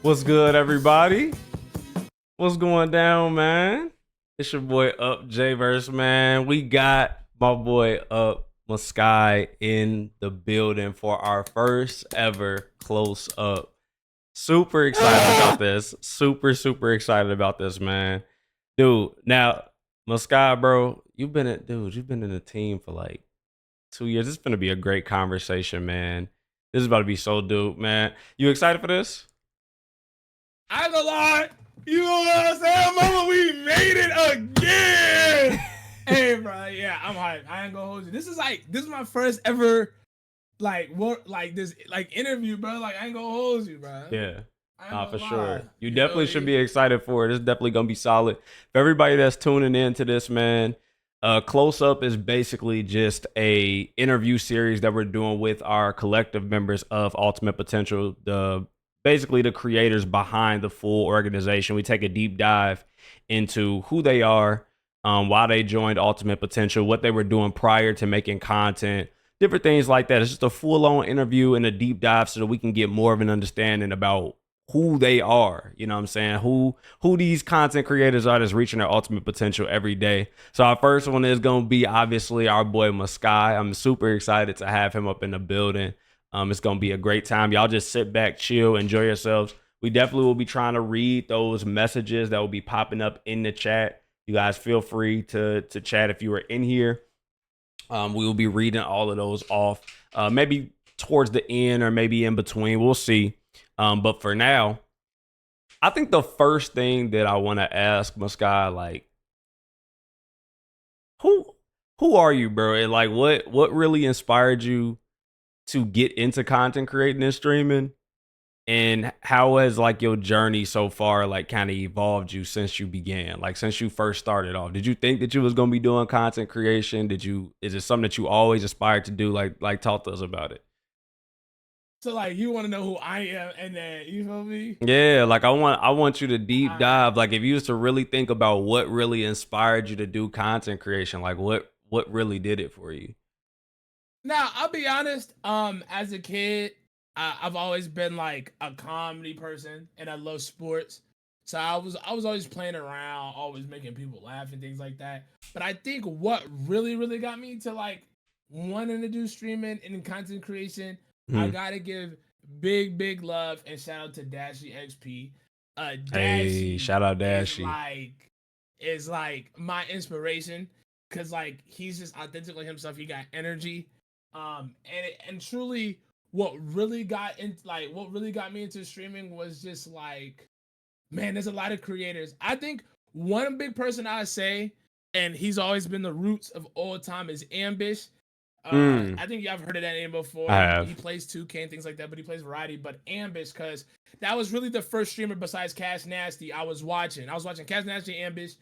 What's good, everybody? What's going down, man? It's your boy Up J-Verse, man. We got my boy Up Miiskaii in the building for our first ever close up. Super excited about this. Super excited about this, man. Dude, now, Miiskaii, bro, you've been in the team for like 2 years. This is gonna be a great conversation, man. This is about to be so dope, man. You excited for this? I ain't gonna lie. You know what I'm saying, mama? We made it again. Hey, bro. Yeah, I'm hyped. I ain't gonna hold you. This is my first ever interview, bro. Like, I ain't gonna hold you, bro. Yeah. Nah, for lie. sure. You definitely should be excited for it. It's definitely gonna be solid. For everybody that's tuning in to this, man, Close Up is basically just a interview series that we're doing with our collective members of Ultimate Potential, basically the creators behind the full organization. We take a deep dive into who they are, why they joined Ultimate Potential, what they were doing prior to making content, different things like that. It's just a full-on interview and a deep dive so that we can get more of an understanding about who they are. You know what I'm saying? Who these content creators are that's reaching their ultimate potential every day. So our first one is going to be obviously our boy Miiskaii. I'm super excited to have him up in the building. It's going to be a great time. Y'all just sit back, chill, enjoy yourselves. We definitely will be trying to read those messages that will be popping up in the chat. You guys feel free to chat if you are in here. We will be reading all of those off, maybe towards the end or maybe in between. We'll see. But for now, I think the first thing that I want to ask Miiskaii, like, who are you, bro? And like, what really inspired you to get into content creating and streaming, and how has like your journey so far like kind of evolved you since you began, like since you first started off? Did you think that you was gonna be doing content creation? Is it something that you always aspired to do? Like talk to us about it. So, like, you want to know who I am, and then you feel me? Yeah, like I want you to deep dive. Like if you was to really think about what really inspired you to do content creation, like what really did it for you? Now, I'll be honest. As a kid, I've always been like a comedy person, and I love sports. So I was always playing around, always making people laugh and things like that. But I think what really got me to like wanting to do streaming and content creation, I Mhm. gotta give big love and shout out to Dashy XP. Hey, Dashy shout out is Dashy. like my inspiration because like he's just authentically himself. He got energy, and truly, what really got me into streaming was just like, man, there's a lot of creators. I think one big person I say, and he's always been the roots of all time, is Ambish. Mm, I think y'all have heard of that name I before. He have. plays 2K and things like that, but he plays variety. But Ambish, because that was really the first streamer besides Cash Nasty I was watching. I was watching Cash Nasty and Ambish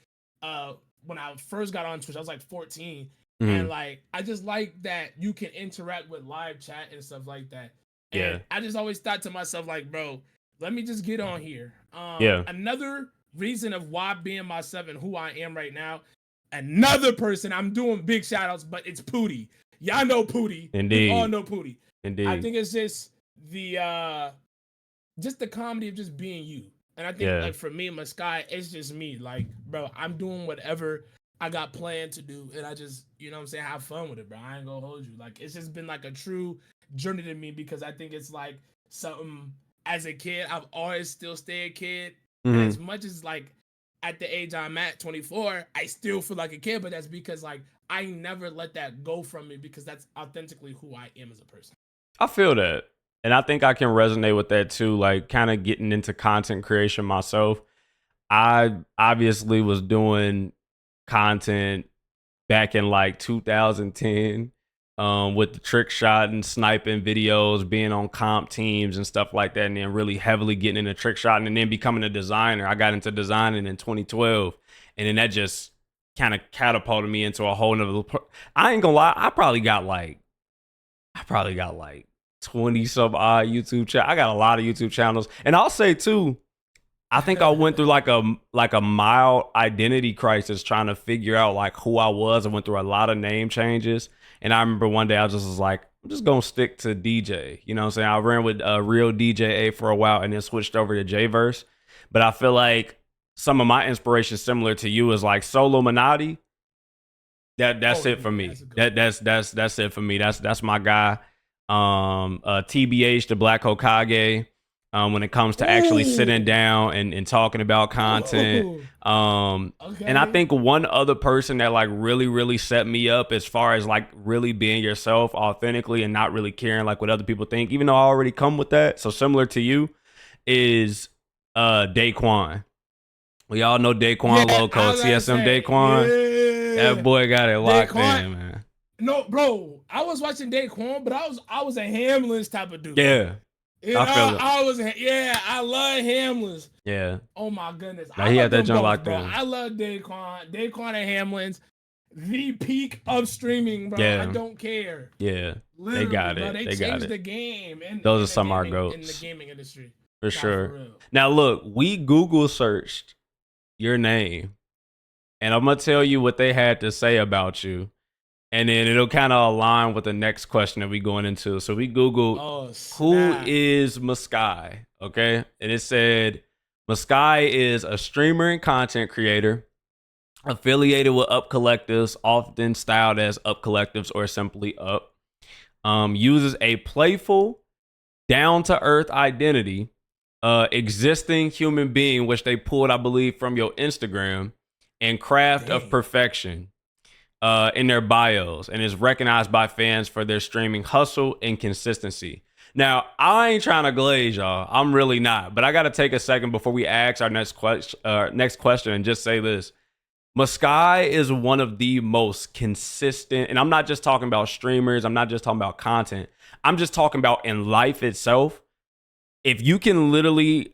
when I first got on Twitch. I was like 14. And Mm, like I just like that you can interact with live chat and stuff like that. yeah, And I just always thought to myself, like, bro, let me just get on here. yeah. Another reason of why being myself and who I am right now, another person, I'm doing big shout outs, but it's Pootie. Y'all know Pootie. We all Indeed, know Pootie. I indeed. think it's just the comedy of just being you. And I think Yeah, like for me, Miiskaii, it's just me. Like, bro, I'm doing whatever I got planned to do, and I just, you know what I'm saying, have fun with it, bro. I ain't gonna hold you. Like, it's just been like a true journey to me because I think it's like something as a kid, I've always still stayed a kid. And hmm as much as like at the age I'm at, 24, I still feel like a kid, but that's because like I never let that go from me because that's authentically who I am as a person. I feel that, and I think I can resonate with that too. Like, kind of getting into content creation myself. I obviously was doing content back in like 2010, with the trick shot and sniping videos, being on comp teams and stuff like that, and then really heavily getting into trick shot and then becoming a designer. I got into designing in 2012, and then that just kind of catapulted me into a whole nother. I ain't gonna lie, I probably got like 20 some odd YouTube channels. I got a lot of YouTube channels, and I'll say too, I think I went through like a mild identity crisis trying to figure out like who I was. I went through a lot of name changes. And I remember one day I just was like, I'm just gonna stick to DJ. You know what I'm saying? I ran with real DJ A for a while and then switched over to J-Verse. But I feel like some of my inspiration similar to you is like Solo Minotti. That's Oh it yeah, for me. that's a good That one. that's it for me. That's my guy. TBH, the Black Hokage. When it comes to actually sitting Ooh, down and talking about content. ooh, And I okay. think one other person that like really set me up as far as like really being yourself authentically and not really caring like what other people think, even though I already come with that. So similar to you is Daquan. We all know Yeah, Daquan Loco, I was about to TSM say, Daquan. That yeah. boy got it locked Daquan, in, man. no, bro. I was watching Daquan, but I was a Hamlin's type of dude. Yeah, You I know, feel it. I was yeah, I love Hamlin's. Yeah, Oh my goodness. like I he love had that them joint both, locked bro. in. I love Daquan. Daquan and Hamlin's the peak of streaming, bro. I Yeah, don't care. yeah, they Literally, got bro. it. They They got changed it. the game Those are in some of our the goats gaming industry. for Nah, for sure. real. Now look, we Google searched your name, and I'm gonna tell you what they had to say about you, and then it'll kind of align with the next question that we going into. So we Googled Oh who snap. is Miiskaii, okay, and it said Miiskaii is a streamer and content creator affiliated with Up Collectives, often styled as Up Collectives or simply Up. Uses a playful, down to earth identity, existing human being, which they pulled, I believe, from your Instagram, and craft of Dang. perfection in their bios, and is recognized by fans for their streaming hustle and consistency. Now, I ain't trying to glaze y'all. I'm really not. But I got to take a second before we ask our next question and just say this. Miiskaii is one of the most consistent, and I'm not just talking about streamers, I'm not just talking about content. I'm just talking about in life itself. If you can literally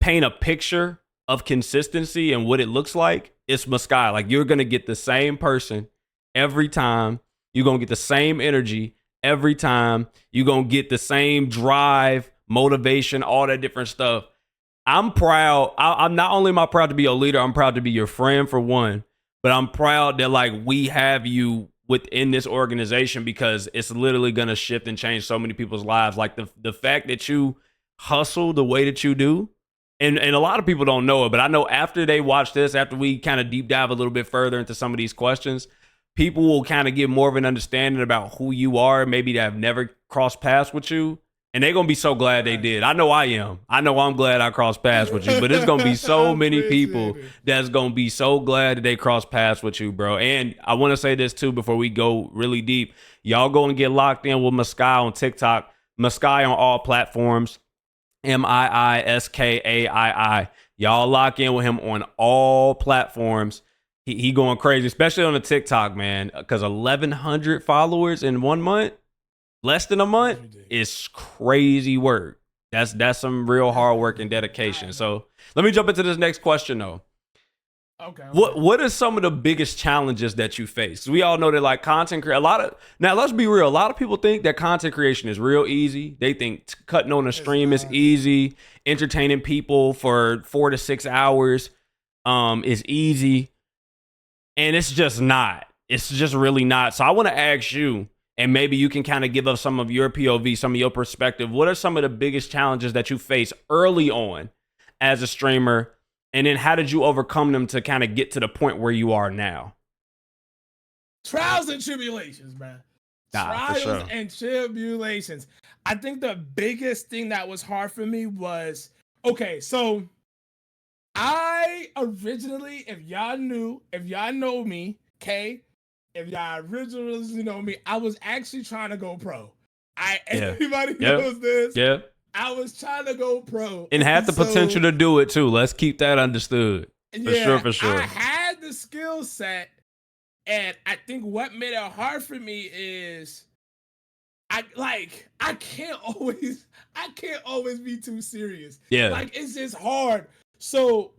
paint a picture of consistency and what it looks like, it's Miiskaii. Like you're gonna get the same person every time. You're gonna get the same energy every time. You're gonna get the same drive, motivation, all that different stuff. I'm proud. I'm not only am I proud to be your leader, I'm proud to be your friend for one, but I'm proud that like we have you within this organization because it's literally gonna shift and change so many people's lives. Like the fact that you hustle the way that you do, and a lot of people don't know it, but I know after they watch this, after we kind of deep dive a little bit further into some of these questions, people will kind of get more of an understanding about who you are, maybe that have never crossed paths with you. And they're gonna be so glad they Right. did. I know I am. I know I'm glad I crossed paths with you. But it's gonna be so I many appreciate people it. that's gonna be so glad that they crossed paths with you, bro. And I want to say this too before we go really deep. Y'all go and get locked in with Miiskaii on TikTok. Miiskaii on all platforms. Miiskaii. Y'all lock in with him on all platforms. He going crazy, especially on the TikTok, man. Because 1,100 followers in 1 month, less than a month, That's ridiculous. is crazy work. That's some real That's hard crazy. work and I dedication. know. So let me jump into this next question though. Okay, What okay. what are some of the biggest challenges that you face? We all know that like content create a lot of now. Let's be real. A lot of people think that content creation is real easy. They think cutting on a It's stream is not. easy. Entertaining people for 4 to 6 hours is easy, and it's just not. It's just really not. So I want to ask you, and maybe you can kind of give us some of your POV, some of your perspective. What are some of the biggest challenges that you face early on as a streamer? And then how did you overcome them to kind of get to the point where you are now? Trials and tribulations, man. Nah, for Trials sure. and tribulations. I think the biggest thing that was hard for me was okay, so I originally, if y'all know me, okay, if y'all originally know me, I was actually trying to go pro. Yeah. Everybody Yeah. knows this. Yeah. I was trying to go pro. And had the potential So to do it too. Let's keep that understood. For sure, yeah, for I sure. had the skill set, and I think what made it hard for me is I can't always be too serious. Yeah. Like it's just hard. So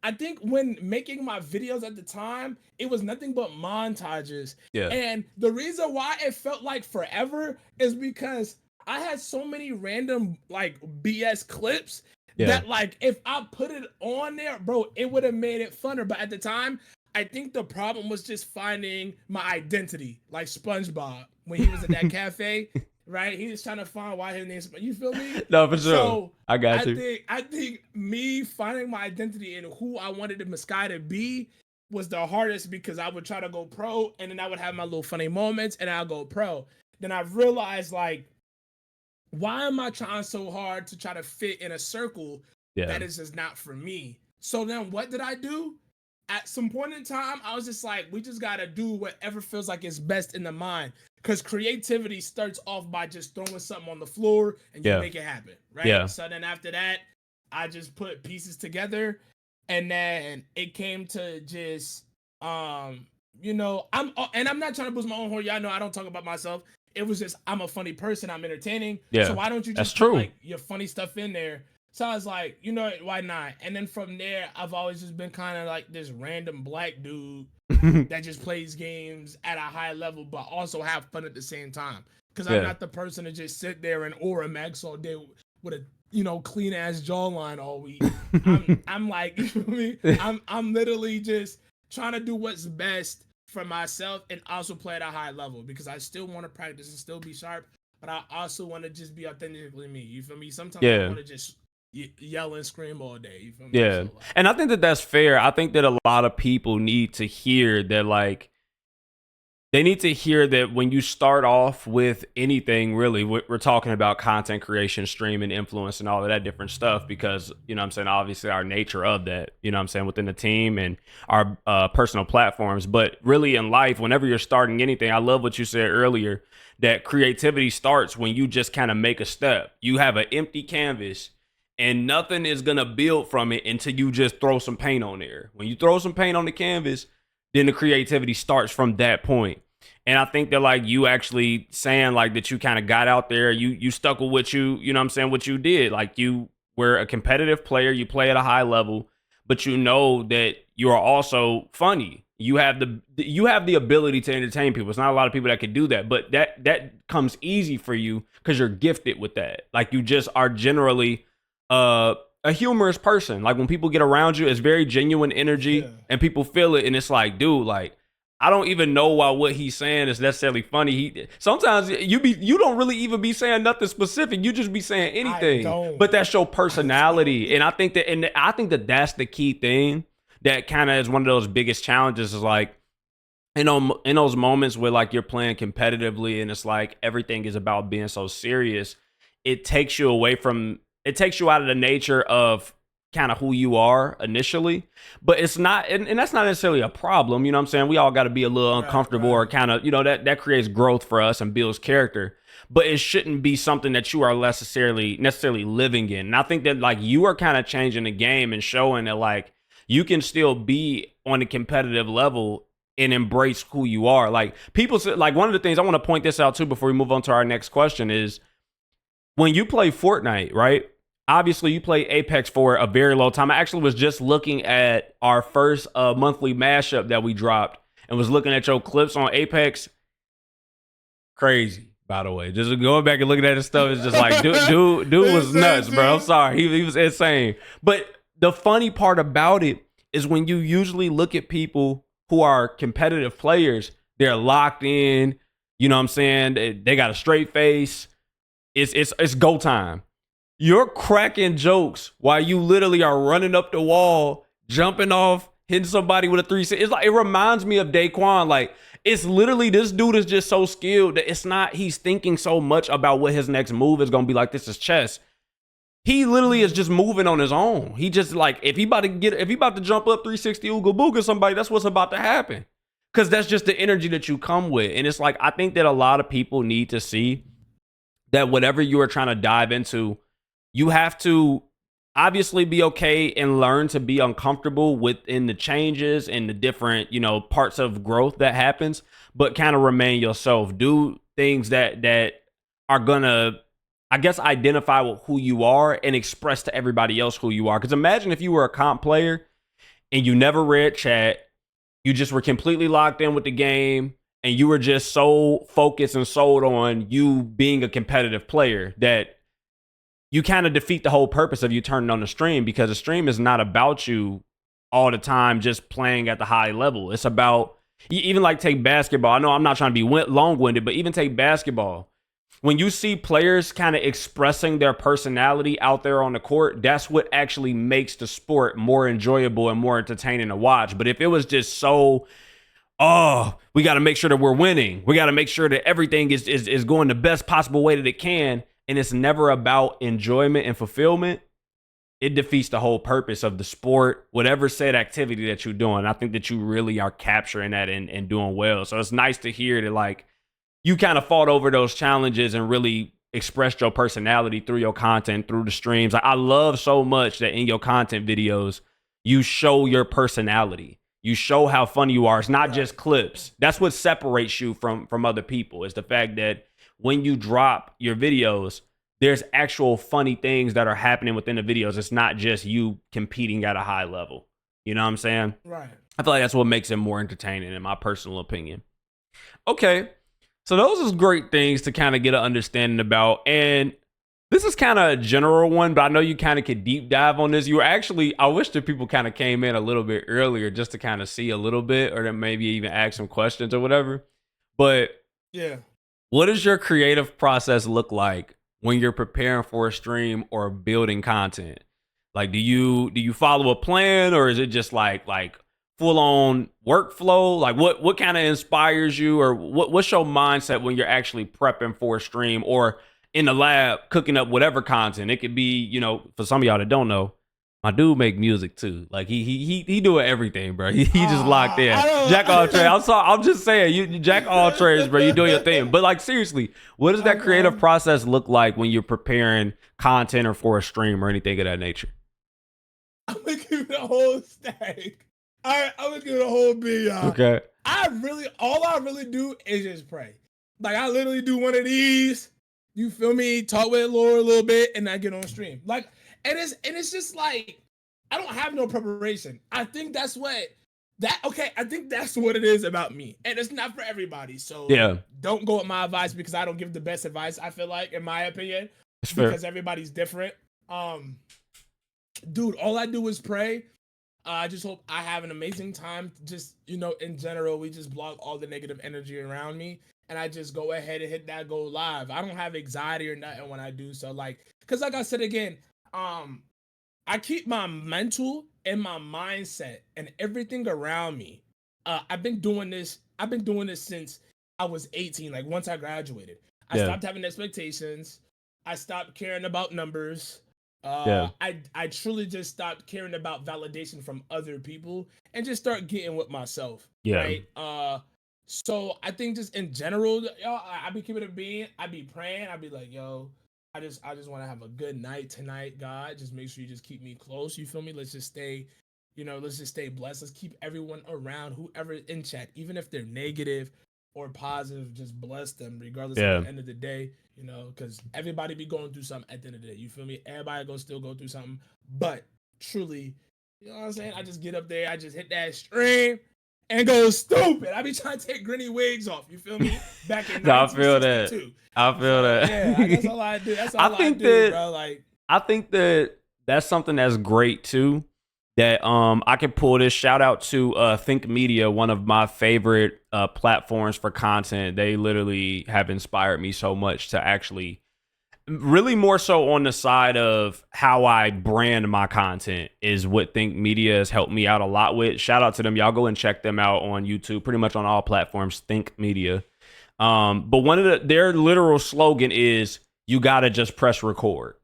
I think when making my videos at the time, it was nothing but montages. Yeah. And the reason why it felt like forever is because I had so many random like BS clips Yeah. that like if I put it on there, bro, it would have made it funner. But at the time, I think the problem was just finding my identity, like SpongeBob when he was at that cafe, right? He was trying to find why his name's. You feel me? No, for sure. So I got I you. think I think me finding my identity and who I wanted the Miiskaii to be was the hardest because I would try to go pro and then I would have my little funny moments and I'll go pro. Then I realized like, why am I trying so hard to try to fit in a circle Yeah. that is just not for me? So then what did I do? At some point in time, I was just like, we just gotta do whatever feels like it's best in the mind. Because creativity starts off by just throwing something on the floor and you Yeah. make it happen, right? Yeah. So then after that, I just put pieces together, and then it came to just I'm not trying to boost my own horn. Y'all know I don't talk about myself. It was just I'm a funny person, I'm entertaining. So Yeah. why don't you That's just put true. like your funny stuff in there? So I was like, you know what, why not? And then from there, I've always just been kind of like this random black dude that just plays games at a high level, but also have fun at the same time. Because I'm Yeah. not the person to just sit there and aura max all day with a clean ass jawline all week. I'm like, you feel me? I'm literally just trying to do what's best for myself and also play at a high level because I still want to practice and still be sharp, but I also want to just be authentically me. You feel me? Sometimes I Yeah. want to just yell and scream all day. You feel me? Yeah. So, like, And I think that that's fair. I think that a lot of people need to hear that, like, they need to hear that when you start off with anything, really, we're talking about content creation, streaming, influence, and all of that different stuff because, you know what I'm saying, obviously our nature of that, you know what I'm saying, within the team and our personal platforms. But really in life, whenever you're starting anything, I love what you said earlier, that creativity starts when you just kind of make a step. You have an empty canvas and nothing is going to build from it until you just throw some paint on there. When you throw some paint on the canvas, then the creativity starts from that point. And I think that like you actually saying like that you kind of got out there, you stuck with what you know what I'm saying, what you did. Like you were a competitive player, you play at a high level, but you know that you are also funny. You have the ability to entertain people. It's not a lot of people that can do that, but that comes easy for you because you're gifted with that. Like you just are generally a humorous person. Like when people get around you, it's very genuine energy and people feel it. And it's like, dude, like, I don't even know why what he's saying is necessarily funny. Sometimes you don't really even be saying nothing specific. You just be saying anything. But that's your personality. And I think that that's the key thing that kind of is one of those biggest challenges is like, in those moments where like you're playing competitively and it's like everything is about being so serious, it takes you out of the nature of kind of who you are initially, but it's not, and that's not necessarily a problem. You know what I'm saying? We all got to be a little uncomfortable or kind of, that creates growth for us and builds character, but it shouldn't be something that you are necessarily living in. And I think that like you are kind of changing the game and showing that like you can still be on a competitive level and embrace who you are. Like people say, like one of the things I want to point this out too before we move on to our next question is when you play Fortnite, right? Obviously, you play Apex for a very long time. I actually was just looking at our first monthly mashup that we dropped and was looking at your clips on Apex. Crazy, by the way. Just going back and looking at his stuff, it's just like, dude was nuts, bro. I'm sorry. He was insane. But the funny part about it is when you usually look at people who are competitive players, they're locked in. You know what I'm saying? They got a straight face. It's go time. You're cracking jokes while you literally are running up the wall, jumping off, hitting somebody with a 360. It's like it reminds me of Daquan. Like it's literally this dude is just so skilled that it's not he's thinking so much about what his next move is gonna be. Like this is chess. He literally is just moving on his own. He just like if he about to jump up 360 ooga booga somebody, that's what's about to happen. Cause that's just the energy that you come with. And it's like I think that a lot of people need to see that whatever you are trying to dive into, you have to obviously be okay and learn to be uncomfortable within the changes and the different, parts of growth that happens, but kind of remain yourself. Do things that are gonna, I guess, identify with who you are and express to everybody else who you are. Because imagine if you were a comp player and you never read chat, you just were completely locked in with the game, and you were just so focused and sold on you being a competitive player that you kind of defeat the whole purpose of you turning on the stream, because the stream is not about you all the time just playing at the high level. It's about even like take basketball. I know I'm not trying to be long-winded, but even take basketball. When you see players kind of expressing their personality out there on the court, that's what actually makes the sport more enjoyable and more entertaining to watch. But if it was just so, oh, we got to make sure that we're winning, we got to make sure that everything is going the best possible way that it can, and it's never about enjoyment and fulfillment, it defeats the whole purpose of the sport, whatever said activity that you're doing. I think that you really are capturing that and doing well. So it's nice to hear that, like, you kind of fought over those challenges and really expressed your personality through your content, through the streams. I love so much that in your content videos, you show your personality. You show how funny you are. It's not just clips. That's what separates you from other people, is the fact that when you drop your videos, there's actual funny things that are happening within the videos. It's not just you competing at a high level. You know what I'm saying? Right. I feel like that's what makes it more entertaining, in my personal opinion. Okay. So those is great things to kind of get an understanding about. And this is kind of a general one, but I know you kind of could deep dive on this. You were actually, I wish that people kind of came in a little bit earlier just to kind of see a little bit, or then maybe even ask some questions or whatever. But yeah, what does your creative process look like when you're preparing for a stream or building content? Like, do you follow a plan, or is it just like full on workflow? Like, what kind of inspires you, or what's your mindset when you're actually prepping for a stream or in the lab cooking up whatever content? It could be, you know, for some of y'all that don't know, my dude make music too. Like he doing everything, bro. He just locked in. Jack all trades. I'm just saying, you jack all trades, bro. You doing your thing. But like, seriously, what does that creative process look like when you're preparing content or for a stream or anything of that nature? I'm gonna give it a whole stack. I'm gonna give it a whole big, y'all. Okay. All I really do is just pray. Like, I literally do one of these. You feel me? Talk with Lord a little bit, and I get on stream. Like, and it's just like, I don't have no preparation. I think that's what it is about me. And it's not for everybody. So yeah, don't go with my advice, because I don't give the best advice, I feel like, in my opinion. It's fair. Because everybody's different. Dude, all I do is pray. I just hope I have an amazing time. Just, you know, in general, we just block all the negative energy around me. And I just go ahead and hit that go live. I don't have anxiety or nothing when I do so. Like, because like I said again, I keep my mental and my mindset and everything around me. I've been doing this since I was 18. Like, once I graduated, I stopped having expectations. I stopped caring about numbers. I truly just stopped caring about validation from other people and just start getting with myself. Right. So I think just in general, yo, I be keeping it being. I be praying. I be like, yo, I just want to have a good night tonight, God. Just make sure you just keep me close. You feel me? Let's just stay blessed. Let's keep everyone around, whoever in chat, even if they're negative or positive, just bless them regardless at the end of the day, you know, because everybody be going through something at the end of the day. You feel me? Everybody gonna still go through something, but truly, you know what I'm saying? I just get up there, I just hit that stream and go stupid. I be trying to take granny wigs off. You feel me? Back in 1962. I feel that. Yeah, that's all I do. That's all I do, bro. Like, I think that's something that's great too. That I can pull this shout out to Think Media, one of my favorite platforms for content. They literally have inspired me so much to actually really more so on the side of how I brand my content is what Think Media has helped me out a lot with. Shout out to them. Y'all go and check them out on YouTube, pretty much on all platforms, Think Media. But one of their literal slogan is, you gotta just press record.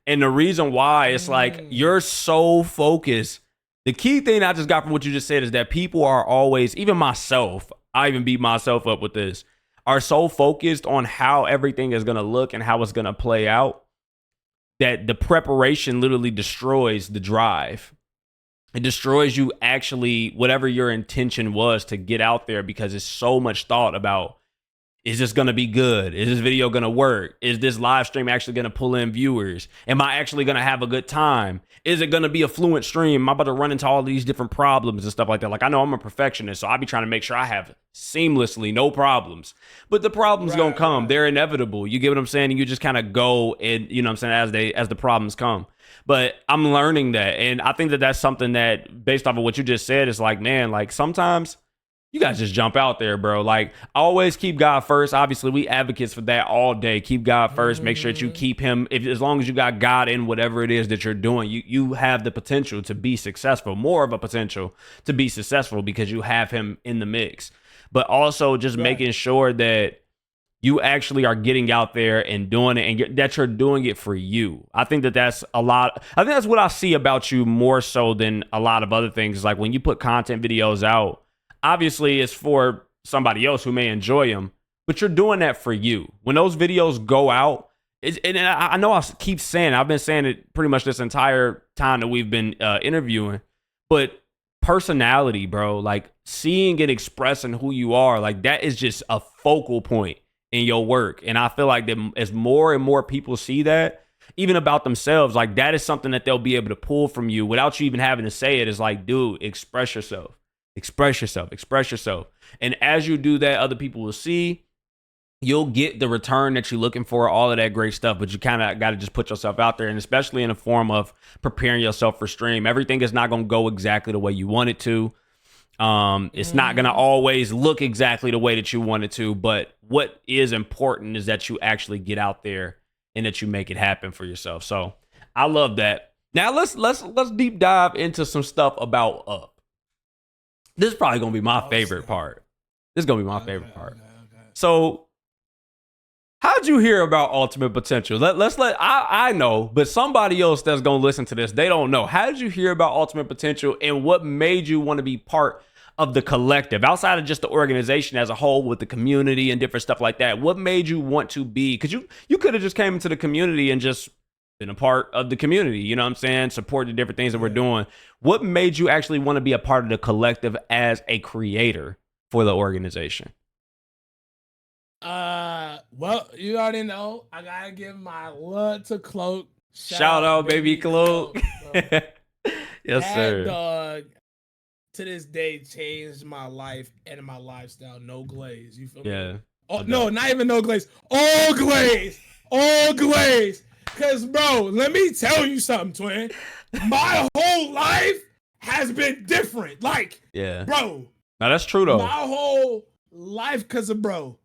And the reason why, it's like, you're so focused. The key thing I just got from what you just said is that people are always, even myself, I even beat myself up with this, are so focused on how everything is going to look and how it's going to play out that the preparation literally destroys the drive. It destroys you actually, whatever your intention was to get out there, because it's so much thought about, is this going to be good? Is this video going to work? Is this live stream actually going to pull in viewers? Am I actually going to have a good time? Is it going to be a fluent stream? Am I about to run into all these different problems and stuff like that? Like, I know I'm a perfectionist, so I be trying to make sure I have seamlessly no problems. But the problems going to come. They're inevitable. You get what I'm saying? And you just kind of go and, you know what I'm saying, as the problems come. But I'm learning that. And I think that that's something that, based off of what you just said, is like, man, like sometimes you guys just jump out there, bro. Like, always keep God first. Obviously, we advocates for that all day. Keep God first. Make sure that you keep him. If as long as you got God in whatever it is that you're doing, you have the potential to be successful. More of a potential to be successful because you have him in the mix. But also just making sure that you actually are getting out there and doing it, and that you're doing it for you. I think that that's a lot. I think that's what I see about you more so than a lot of other things. Like when you put content videos out, obviously it's for somebody else who may enjoy them, but you're doing that for you. When those videos go out, and I know I keep saying, I've been saying it pretty much this entire time that we've been interviewing, but personality, bro, like seeing and expressing who you are, like that is just a focal point in your work. And I feel like that as more and more people see that, even about themselves, like that is something that they'll be able to pull from you without you even having to say it. Is like, dude, express yourself. Express yourself. Express yourself. And as you do that, other people will see. You'll get the return that you're looking for, all of that great stuff, but you kind of got to just put yourself out there, and especially in the form of preparing yourself for stream. Everything is not going to go exactly the way you want it to. It's not going to always look exactly the way that you want it to, but what is important is that you actually get out there and that you make it happen for yourself. So I love that. Now let's deep dive into some stuff about Up. This is probably going to be my favorite part. This is going to be my favorite part. So how'd you hear about Ultimate Potential? I know, but somebody else that's going to listen to this, they don't know. How did you hear about Ultimate Potential, and what made you want to be part of the collective outside of just the organization as a whole with the community and different stuff like that? What made you want to be? Because you could have just came into the community and just been a part of the community, you know what I'm saying? Support the different things that we're doing. What made you actually want to be a part of the collective as a creator for the organization? Well, you already know I gotta give my love to Cloak. Shout out, baby Cloak. Yes, sir. Dog, to this day, changed my life and my lifestyle. No glaze, you feel me? Yeah. Oh no, not even no glaze. All glaze, all glaze. Cause bro, let me tell you something, twin. My whole life has been different. Like, yeah, bro. Now that's true though. My whole life, cause of bro.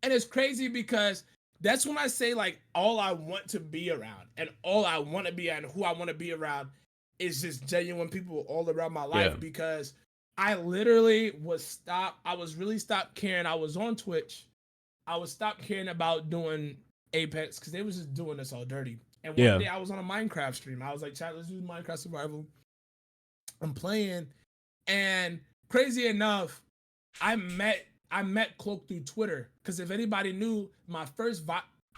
And it's crazy because that's when I say like all I want to be around and all I want to be and who I want to be around is just genuine people all around my life, because I literally I was really stopped caring. I was on Twitch. I was stopped caring about doing Apex because they was just doing us all dirty. And one day I was on a Minecraft stream. I was like, chat, let's do Minecraft survival. I'm playing. And crazy enough, I met Cloak through Twitter, because if anybody knew, my first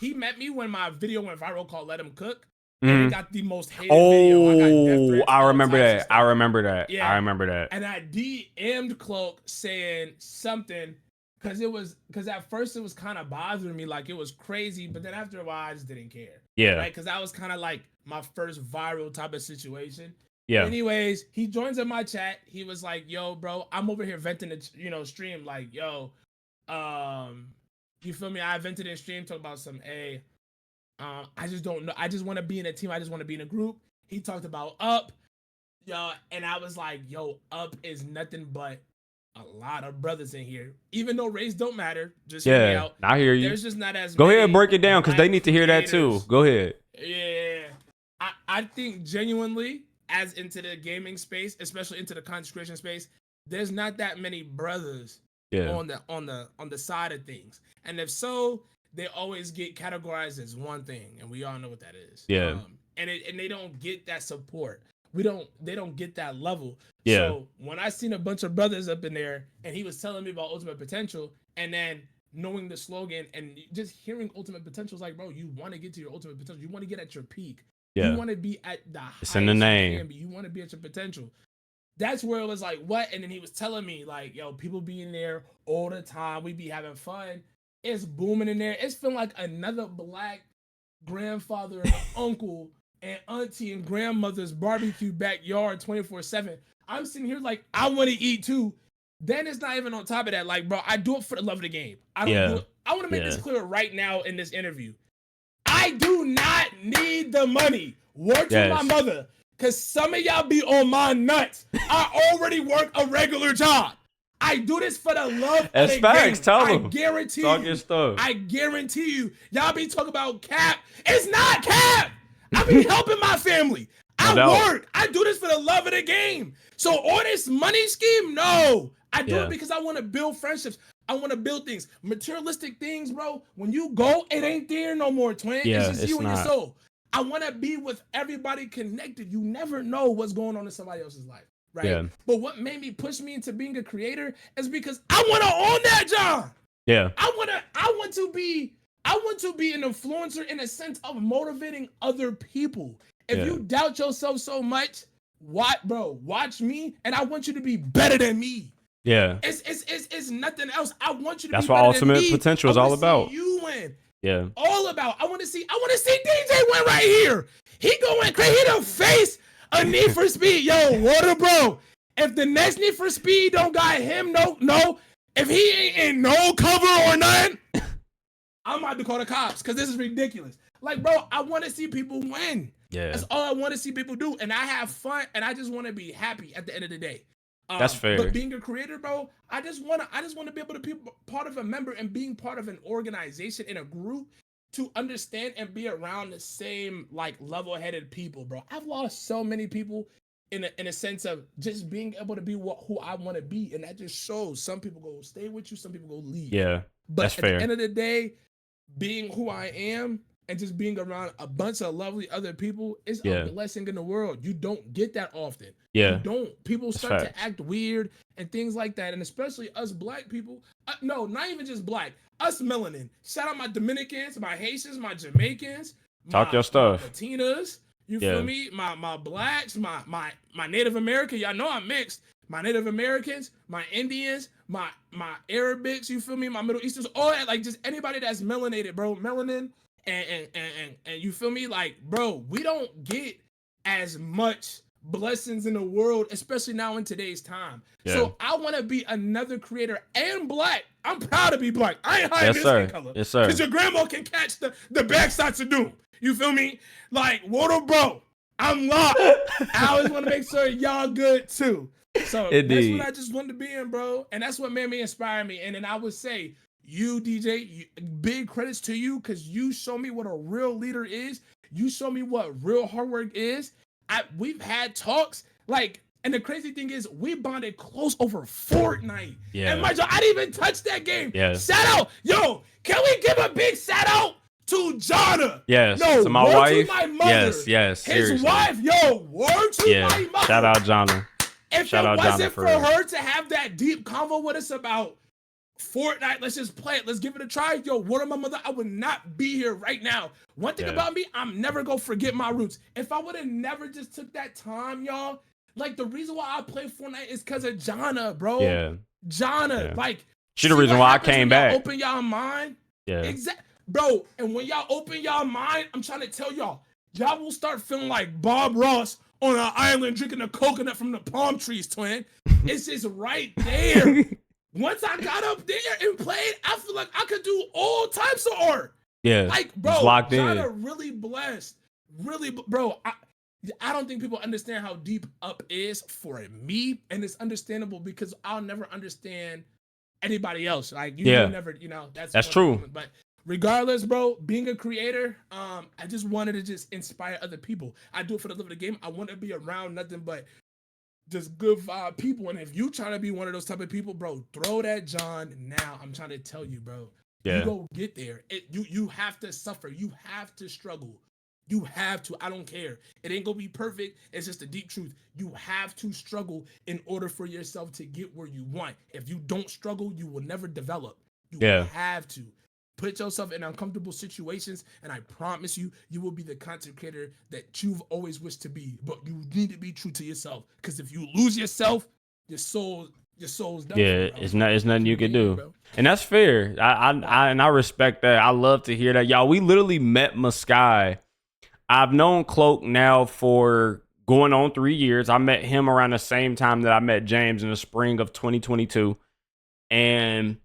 he met me when my video went viral called Let Him Cook. And it got the most hated video. I remember that. I remember that. Yeah. I remember that. And I DM'd Cloak saying something, because at first it was kind of bothering me, like it was crazy, but then after a while I just didn't care. Yeah. Right? Because that was kind of like my first viral type of situation. Yeah. Anyways, he joins in my chat. He was like, "Yo, bro, I'm over here venting the stream. Like, yo, you feel me? I vented in stream, talk about some I just don't know. I just want to be in a team. I just want to be in a group." He talked about Up, yo, and I was like, "Yo, Up is nothing but a lot of brothers in here. Even though race don't matter, just hear me out. I hear you. There's just not as Go many ahead and break it down, because they need to hear that too. Go ahead. Yeah, I think genuinely, as into the gaming space, especially into the content creation space, there's not that many brothers on the side of things. And if so, they always get categorized as one thing, and we all know what that is. Yeah. And they don't get that support. They don't get that level. Yeah. So when I seen a bunch of brothers up in there, and he was telling me about Ultimate Potential, and then knowing the slogan and just hearing Ultimate Potential, is like, bro, you want to get to your ultimate potential. You want to get at your peak. Yeah. You want to be at the It's in the name. You want to be at your potential. That's where it was like, what? And then he was telling me, like, yo, people be in there all the time. We be having fun. It's booming in there. It's feeling like another black grandfather and uncle and auntie and grandmother's barbecue backyard 24/7. I'm sitting here like, I want to eat too. Then it's not even on top of that. Like, bro, I do it for the love of the game. I don't do it. I want to make this clear right now in this interview. I do not need the money. Word to my mother, because some of y'all be on my nuts. I already work a regular job. I do this for the love of the game. Tell I them. guarantee Talk you. your stuff. I guarantee you. Y'all be talking about cap. It's not cap. I be helping my family. I work. I do this for the love of the game. So all this money scheme, no. I do it because I want to build friendships. I want to build things. Materialistic things, bro. When you go, it ain't there no more, twin. Yeah, it's just you and your soul. I want to be with everybody connected. You never know what's going on in somebody else's life, right? Yeah. But what made me push me into being a creator is because I want to own that job. Yeah. I want to be an influencer in a sense of motivating other people. If you doubt yourself so much, watch me, and I want you to be better than me. Yeah. It's nothing else. I want you to That's be what better ultimate than me. potential is all about. You win. Yeah. All about. I want to see DJ win right here. He going crazy. He the face of Need for Speed. Yo, water, bro. If the next Need for Speed don't got him, no. If he ain't in no cover or nothing, I'm about to call the cops because this is ridiculous. Like, bro, I want to see people win. Yeah. That's all I want to see people do. And I have fun and I just want to be happy at the end of the day. That's fair. But being a creator, bro, I just want to be able to be part of a member and being part of an organization in a group to understand and be around the same like level-headed people, bro. I've lost so many people in a sense of just being able to be who I want to be, and that just shows. Some people go stay with you, some people go leave. Yeah, but that's at fair. the end of the day, being who I am and just being around a bunch of lovely other people is a blessing in the world. You don't get that often. Yeah. You don't. People start to act weird and things like that. And especially us black people. No, not even just black. Us melanin. Shout out my Dominicans, my Haitians, my Jamaicans. Talk your stuff. My Latinas. You feel me? My blacks, my Native American. Y'all know I'm mixed. My Native Americans, my Indians, my Arabics, you feel me? My Middle Easterns, all that, like just anybody that's melanated, bro. Melanin. And you feel me? Like, bro, we don't get as much blessings in the world, especially now in today's time. So I want to be another creator and black. I'm proud to be black. I ain't hiding this skin color. Yes, sir. Because your grandma can catch the backsides of doom. You feel me? Like, water, bro. I'm locked. I always want to make sure y'all good too. So that's what I just wanted to be in, bro. And that's what made me inspire me. And then I would say, you, DJ, big credits to you because you show me what a real leader is. You show me what real hard work is. We've had talks, like, and the crazy thing is we bonded close over Fortnite. Yeah. And my God, I didn't even touch that game. Yeah. Shout out. Yo, can we give a big shout out to Jonna? Yes. No, to my word wife. to my mother. Yes. His seriously. wife, yo, word to my mother. Shout out Jonna. If it wasn't for her to have that deep convo with us about Fortnite, let's just play it. Let's give it a try. Yo, word of my mother, I would not be here right now. One thing about me, I'm never gonna forget my roots. If I would have never just took that time, y'all, like the reason why I play Fortnite is because of Jonna, bro. Yeah. Jonna, like she the reason why I came back. Open y'all mind. Yeah. Exactly. Bro, and when y'all open y'all mind, I'm trying to tell y'all will start feeling like Bob Ross on an island drinking a coconut from the palm trees, twin. It's just right there. Once I got up there and played, I feel like I could do all types of art. Yeah. Like, bro, locked Jonna really blessed. Really, bro, I don't think people understand how deep up is for me. And it's understandable because I'll never understand anybody else. Like, you never, that's true. But regardless, bro, being a creator, I just wanted to just inspire other people. I do it for the love of the game. I want to be around nothing but just good vibe people. And if you trying to be one of those type of people, bro, throw that John now. I'm trying to tell you, bro. Yeah. You go get there. You have to suffer. You have to struggle. You have to. I don't care. It ain't gonna be perfect. It's just the deep truth. You have to struggle in order for yourself to get where you want. If you don't struggle, you will never develop. You have to. Put yourself in uncomfortable situations, and I promise you, you will be the content creator that you've always wished to be. But you need to be true to yourself, because if you lose yourself, your soul's done. Yeah, it's nothing you can do, bro. And that's fair. I respect that. I love to hear that, y'all. We literally met Miiskaii. I've known Cloak now for going on 3 years. I met him around the same time that I met James in the spring of 2022, and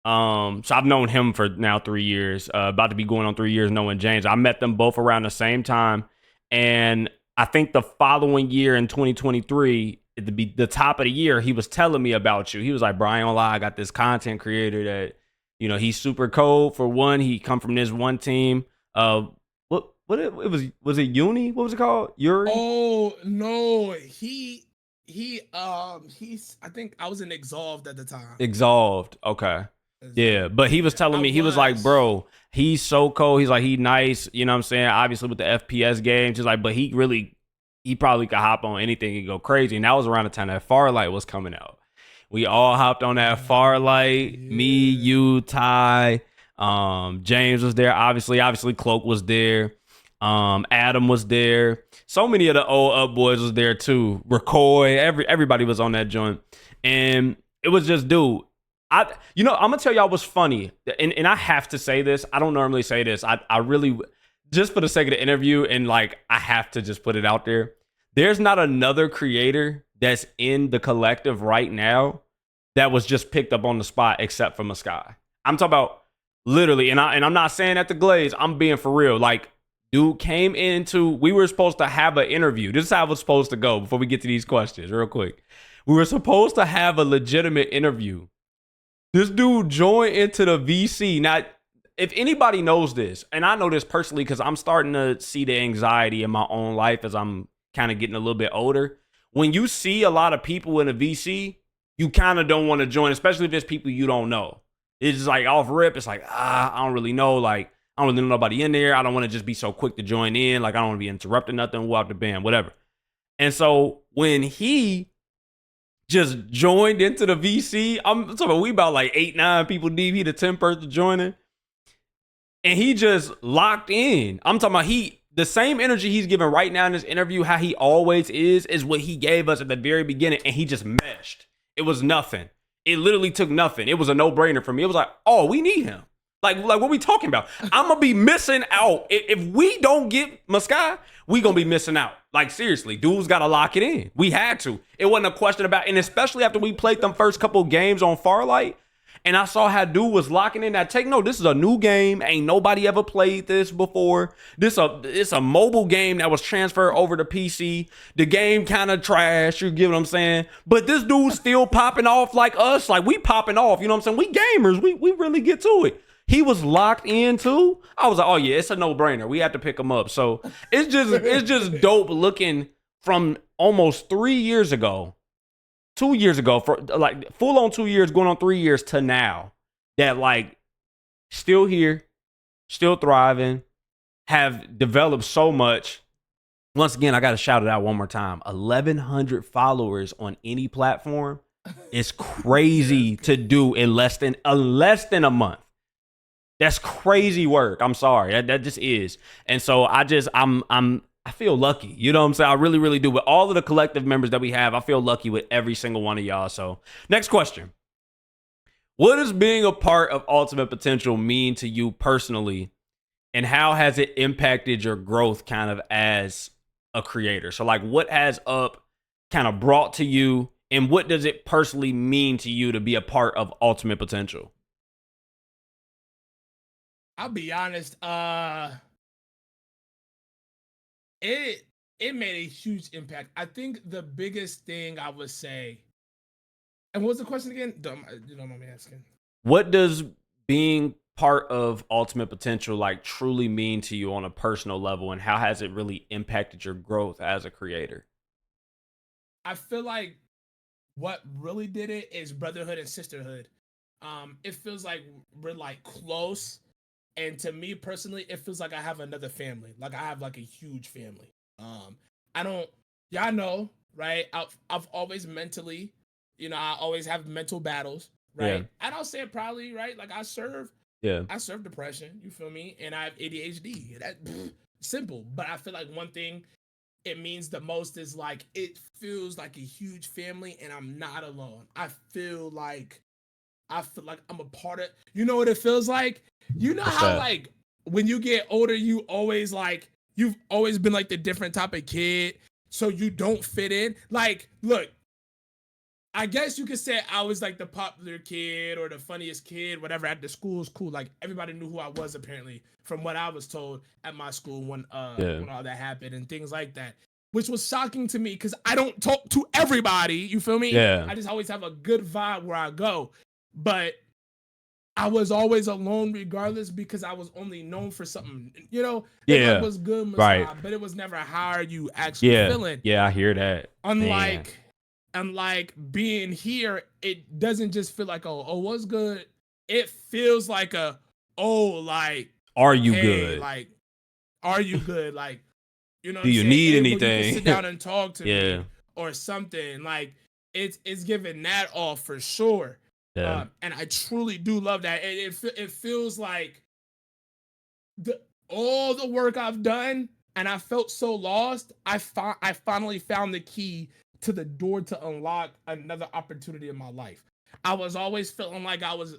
so I've known him for now 3 years, about to be going on 3 years knowing James. I met them both around the same time, And I think the following year in 2023, at the top of the year, he was telling me about you. He was like, Brian, don't lie, I got this content creator that, he's super cold. For one, he come from this one team. What was it Uni? What was it called? Yuri? Oh no, he's. I think I was in Exalved at the time. Exalved. Okay. Yeah. Exalved. But he was Yeah, telling I me, he was like, was. bro, he's so cold. He's like, he nice. You know what I'm saying? Obviously with the FPS games. He's like, but he probably could hop on anything and go crazy. And that was around the time that Farlight was coming out. We all hopped on that Farlight. Me, Yeah. you, Ty, James was there. Obviously Cloak was there. Adam was there. So many of the old up boys was there too. Recoy, everybody was on that joint. And it was just, dude, I'm gonna tell y'all what's funny. And I have to say this. I don't normally say this. I really, just for the sake of the interview, and like I have to just put it out there. There's not another creator that's in the collective right now that was just picked up on the spot except for Miiskaii. I'm talking about literally, and I'm not saying that to Glaze. I'm being for real. Like, dude came into, we were supposed to have an interview. This is how it was supposed to go before we get to these questions, real quick. We were supposed to have a legitimate interview. This dude joined into the VC. Now, if anybody knows this, and I know this personally because I'm starting to see the anxiety in my own life as I'm kind of getting a little bit older. When you see a lot of people in a VC, you kind of don't want to join, especially if it's people you don't know. It's just like off rip. It's like, I don't really know. Like, I don't really know nobody in there. I don't want to just be so quick to join in. Like, I don't want to be interrupting nothing, walk the band, whatever. And so when he just joined into the VC, I'm talking we about like 8-9 people deep. He the 10th person joining. And he just locked in. I'm talking about the same energy he's giving right now in this interview, how he always is what he gave us at the very beginning. And he just meshed. It was nothing. It literally took nothing. It was a no-brainer for me. It was like, oh, we need him. Like what we talking about? I'm gonna be missing out. If we don't get Miiskaii, we gonna be missing out. Like seriously, dudes gotta lock it in. We had to. It wasn't a question about, and especially after we played them first couple games on Farlight, and I saw how dude was locking in that take. No, this is a new game. Ain't nobody ever played this before. It's a mobile game that was transferred over to PC. The game kind of trash, you get what I'm saying? But this dude's still popping off like us. Like we popping off, you know what I'm saying? We gamers. We really get to it. He was locked in too. I was like, oh yeah, it's a no-brainer. We have to pick him up. So it's just dope looking from almost 3 years ago, 2 years ago, for like full on 2 years, going on 3 years to now, that like still here, still thriving, have developed so much. Once again, I got to shout it out one more time. 1,100 followers on any platform is crazy to do in less than a month. That's crazy work. I'm sorry. That just is. And so I feel lucky. You know what I'm saying? I really, really do. With all of the collective members that we have, I feel lucky with every single one of y'all. So next question. What does being a part of Ultimate Potential mean to you personally? And how has it impacted your growth kind of as a creator? So like what has Up kind of brought to you, and what does it personally mean to you to be a part of Ultimate Potential? I'll be honest. It made a huge impact. I think the biggest thing I would say. And what's the question again? You don't mind me asking. What does being part of Ultimate Potential like truly mean to you on a personal level, and how has it really impacted your growth as a creator? I feel like what really did it is brotherhood and sisterhood. It feels like we're like close, and to me personally, it feels like I have another family. Like I have like a huge family. I don't, y'all know, right? I've always mentally, I always have mental battles, Yeah. right? I don't say it proudly, right? Like I serve Yeah. depression, you feel me? And I have ADHD. That simple. But I feel like one thing it means the most is like it feels like a huge family and I'm not alone. I feel like I'm a part of, you know what it feels like? You know What's how that? like when you get older, you've always been like the different type of kid, so you don't fit in. Like, look, I guess you could say I was like the popular kid or the funniest kid, whatever. At the school was cool. Like everybody knew who I was apparently, from what I was told at my school Yeah. when all that happened and things like that. Which was shocking to me because I don't talk to everybody. You feel me? Yeah. I just always have a good vibe where I go. But I was always alone regardless because I was only known for something. You know, they were like, Yeah. "What's good, Right. Miiskaii?" But it was never how are you actually Yeah. feeling. Yeah, I hear that. Man. Unlike being here, it doesn't just feel like oh what's good. It feels like a oh like Are you hey good? like are you good like you know what Do I'm you saying? need Hey bro, you can anything? sit down and talk to Yeah. me or something like it's giving that off for sure. Yeah. And I truly do love that. It feels like the all the work I've done and I felt so lost. I finally found the key to the door to unlock another opportunity in my life. I was always feeling like I was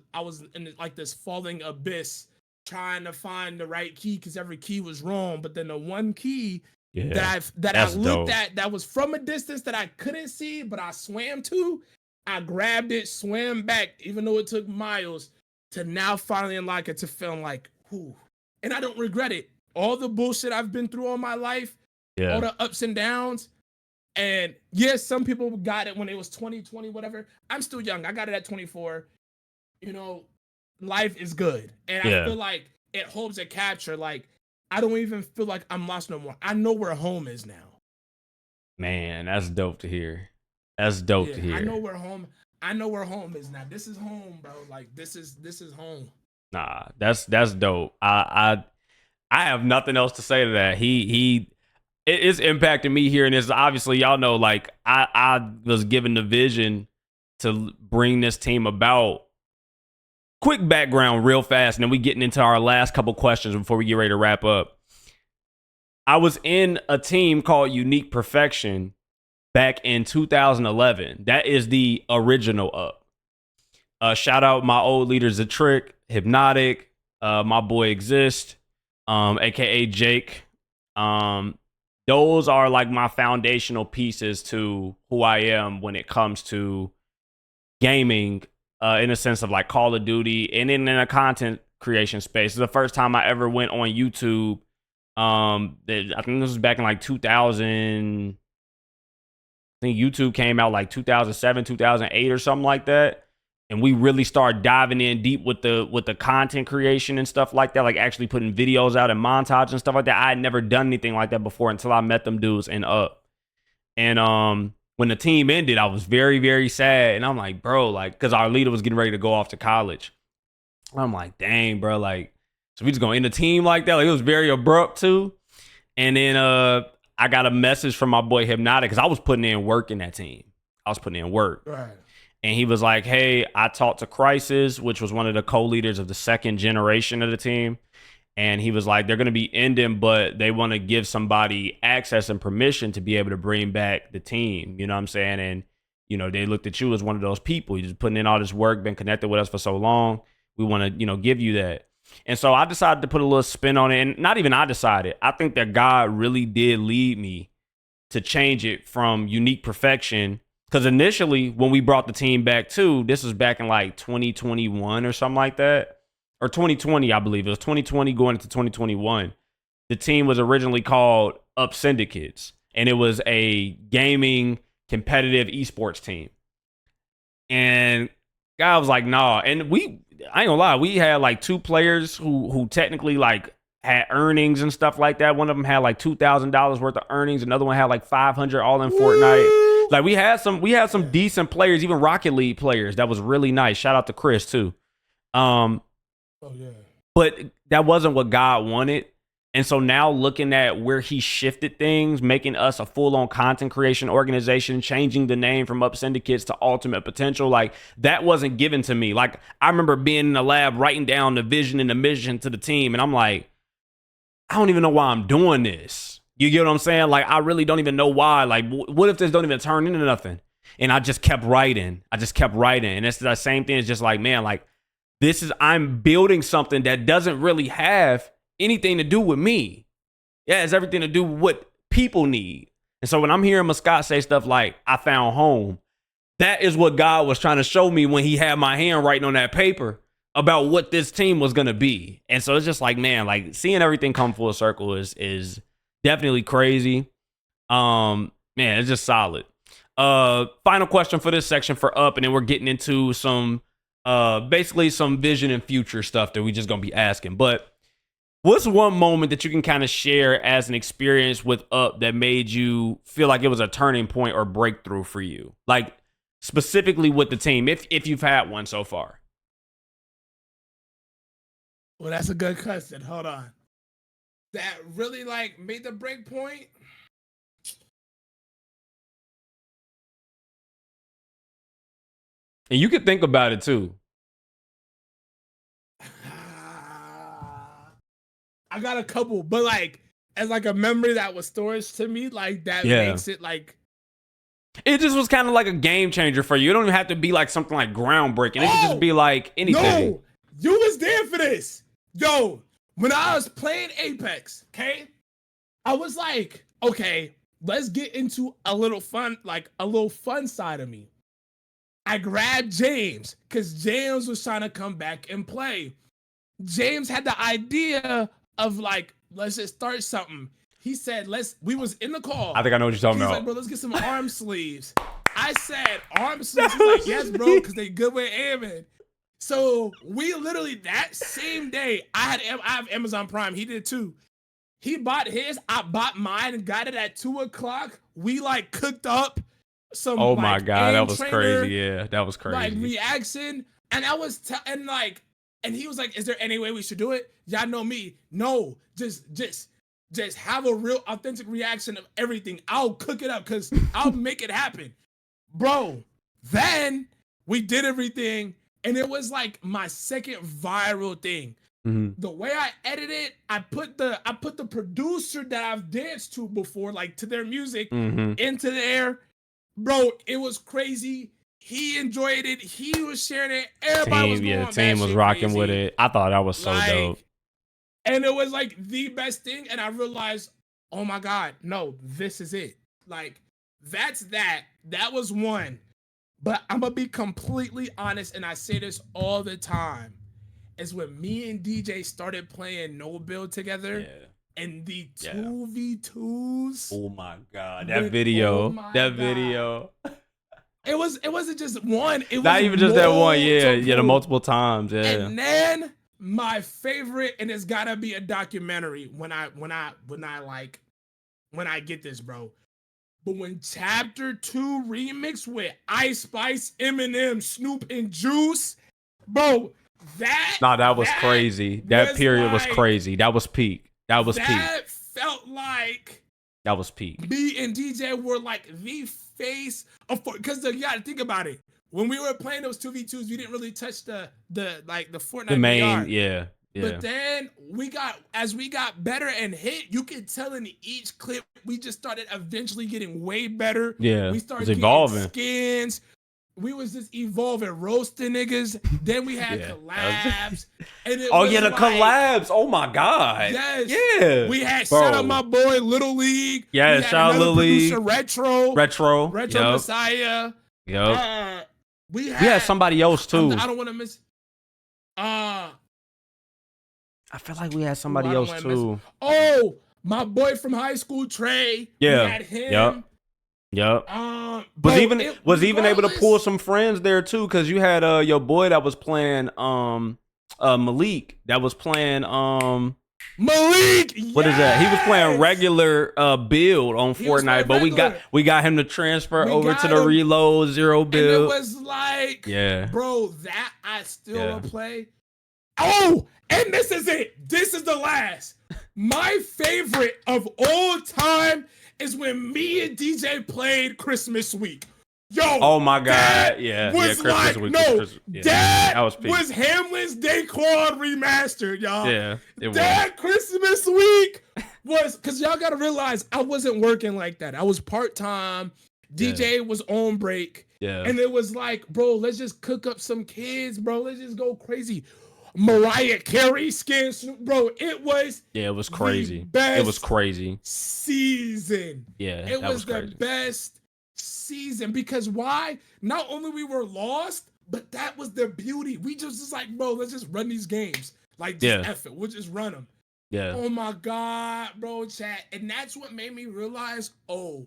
in like this falling abyss trying to find the right key because every key was wrong. But then the one key Yeah. that I That's looked dope. at that was from a distance that I couldn't see, but I swam to. I grabbed it, swam back, even though it took miles, to now finally unlock it to feeling like, whew. And I don't regret it. All the bullshit I've been through all my life, all Yeah. the ups and downs. And yes, some people got it when it was 2020, whatever. I'm still young. I got it at 24. You know, life is good. And I Yeah. feel like it holds a capture. Like, I don't even feel like I'm lost no more. I know where home is now. Man, that's dope to hear. That's dope to Yeah, hear. I know where home is now. This is home, bro. Like this is home. Nah, that's dope. I have nothing else to say to that. It's impacting me here, and it's obviously y'all know like I was given the vision to bring this team about. Quick background, real fast, and then we getting into our last couple questions before we get ready to wrap up. I was in a team called Unique Perfection back in 2011. That is the original Up. Shout out my old leaders, The Trick, Hypnotic, my boy Exist, aka Jake. Um, those are like my foundational pieces to who I am when it comes to gaming, in a sense of like Call of Duty and in a content creation space. It's the first time I ever went on YouTube. I think this was back in like 2000. I think YouTube came out like 2007, 2008 or something like that. And we really started diving in deep with the content creation and stuff like that, like actually putting videos out and montage and stuff like that. I had never done anything like that before until I met them dudes in Up. And when the team ended, I was very, very sad. And I'm like, bro, like, because our leader was getting ready to go off to college. I'm like, dang, bro, like, so we just gonna end the team like that? Like, it was very abrupt too. And then I got a message from my boy Hypnotic because I was putting in work in that team. I was putting in work. Right. And he was like, hey, I talked to Crisis, which was one of the co-leaders of the second generation of the team. And he was like, they're going to be ending, but they want to give somebody access and permission to be able to bring back the team. You know what I'm saying? And, you know, they looked at you as one of those people. You just putting in all this work, been connected with us for so long. We want to, you know, give you that. And so I decided to put a little spin on it. And not even I decided. I think that God really did lead me to change it from Unique Perfection. Because initially, when we brought the team back too, this was back in like 2021 or something like that. Or 2020, I believe. It was 2020 going into 2021. The team was originally called Up Syndicates. And it was a gaming competitive esports team. And guy was like, nah. And I ain't gonna lie, we had like two players who technically like had earnings and stuff like that. One of them had like $2,000 worth of earnings. Another one had like 500 all in Fortnite. Like we had some decent players, even Rocket League players. That was really nice. Shout out to Chris too. Oh yeah. But that wasn't what God wanted. And so now looking at where he shifted things, making us a full-on content creation organization, changing the name from Up Syndicates to Ultimate Potential, like that wasn't given to me. Like I remember being in the lab writing down the vision and the mission to the team, and I'm like, I don't even know why I'm doing this. You get what I'm saying? Like I really don't even know why. Like what if this don't even turn into nothing? And I just kept writing. And it's the same thing. It's just like, man, like I'm building something that doesn't really have anything to do with me. Yeah, it has everything to do with what people need. And so when I'm hearing Miiskaii say stuff like, I found home, that is what God was trying to show me when he had my hand writing on that paper about what this team was going to be. And so it's just like, man, like seeing everything come full circle is definitely crazy. Man, it's just solid. Final question for this section for Up, and then we're getting into some basically some vision and future stuff that we just gonna be asking. But what's one moment that you can kind of share as an experience with Up that made you feel like it was a turning point or breakthrough for you? Like specifically with the team, if you've had one so far. Well, that's a good question. Hold on. That really like made the break point. And you could think about it too. I got a couple, but like as like a memory that was storage to me, like that makes it like it just was kind of like a game changer for you. It don't even have to be like something like groundbreaking. It could just be like anything. No, you was there for this. Yo, when I was playing Apex, okay, I was like, okay, let's get into a little fun side of me. I grabbed James because James was trying to come back and play. James had the idea of like, let's just start something. He said, we was in the call. I think I know what you're talking about. He's like, bro, let's get some arm sleeves. I said, arm sleeves? He's like, yes, bro, because they good with aiming. So we literally that same day, I have Amazon Prime. He did too. He bought his. I bought mine and got it at 2:00. We like cooked up some. Oh my god, that was trainer, crazy. Yeah, that was crazy. Like reaction, and I was and he was like, "Is there any way we should do it?" Y'all know me. No, just have a real authentic reaction of everything. I'll cook it up because I'll make it happen, bro. Then we did everything. And it was like my second viral thing. Mm-hmm. The way I edited, I put the producer that I've danced to before, like to their music, into there. Bro, it was crazy. He enjoyed it. He was sharing it. Everybody was going. The team was rocking crazy with it. I thought that was so dope. And it was like the best thing. And I realized, oh my God, no, this is it. Like, that's that. That was one. But I'm going to be completely honest, and I say this all the time, is when me and DJ started playing No Build together, and the 2v2s. Oh my God, that video. It wasn't just one. It was not even just that one, the multiple times, And then my favorite, and it's gotta be a documentary when I get this, bro. But when Chapter 2 remix with Ice Spice, Eminem, Snoop, and Juice, bro, that was crazy. That period was crazy. That was peak. That felt like that was peak. Me and DJ were like the face of, because you gotta think about it. When we were playing those 2v2s, we didn't really touch the Fortnite. The main, VR. Yeah. But then as we got better and hit, you could tell in each clip, we just started eventually getting way better. Yeah, we started evolving skins. We was just evolving, roasting niggas. Then we had collabs. And it was the collabs. Oh my God. Yes. Yeah. We had shout out my boy Little League. Yeah, shout out Little League. Retro Messiah. Yep. We had somebody else too. I don't want to miss. I feel like we had somebody else too. Oh, my boy from high school, Trey. Yeah. We had him. Yep. Was even able to pull some friends there too, because you had your boy that was playing Malik that was playing Malik. What is that? He was playing regular build on Fortnite, but we got him to transfer over to the reload 0 build. And it was like, bro, that I still will play. Oh, and this is it. This is the last. My favorite of all time is when me and DJ played Christmas week. Yo, oh my God, Christmas week. That was Hamlin's Daquan remastered, y'all. Yeah, that Christmas week was, because y'all gotta realize I wasn't working like that. I was part-time. DJ was on break. Yeah, and it was like, bro, let's just cook up some kids, bro. Let's just go crazy. Mariah Carey skins, bro. It was crazy. It was crazy season. Yeah, it was the best season. Because why? Not only we were lost, but that was the beauty. We just like, bro, let's just run these games. Like, just Yeah. F it. We'll just run them. Yeah. Oh my God, bro, chat. And that's what made me realize, oh,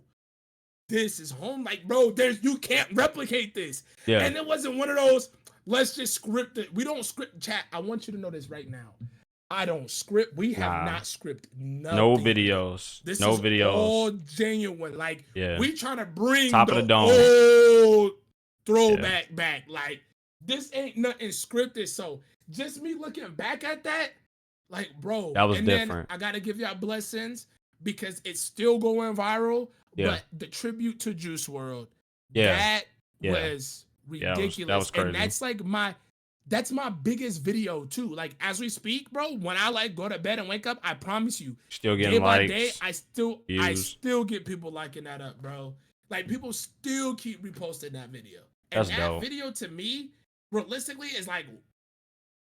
this is home. Like, bro, you can't replicate this. Yeah. And it wasn't one of those, let's just script it. We don't script chat. I want you to know this right now. I don't script. We have Nah. not scripted nothing. No videos. This no is videos. all genuine. Like, yeah. we trying to bring Top of the dome. old throwback back. Like, this ain't nothing scripted. So just me looking back at that, like, bro. That was and different. Then I gotta give y'all blessings because it's still going viral. Yeah. But the tribute to Juice WRLD, Yeah. that was ridiculous. That was crazy. And that's like that's my biggest video too. Like, as we speak, bro, when I like go to bed and wake up, I promise you, still getting day by likes, day, I views. still get people liking that up, bro. Like, people still keep reposting that video. And That's that dope. video to me, realistically, is like,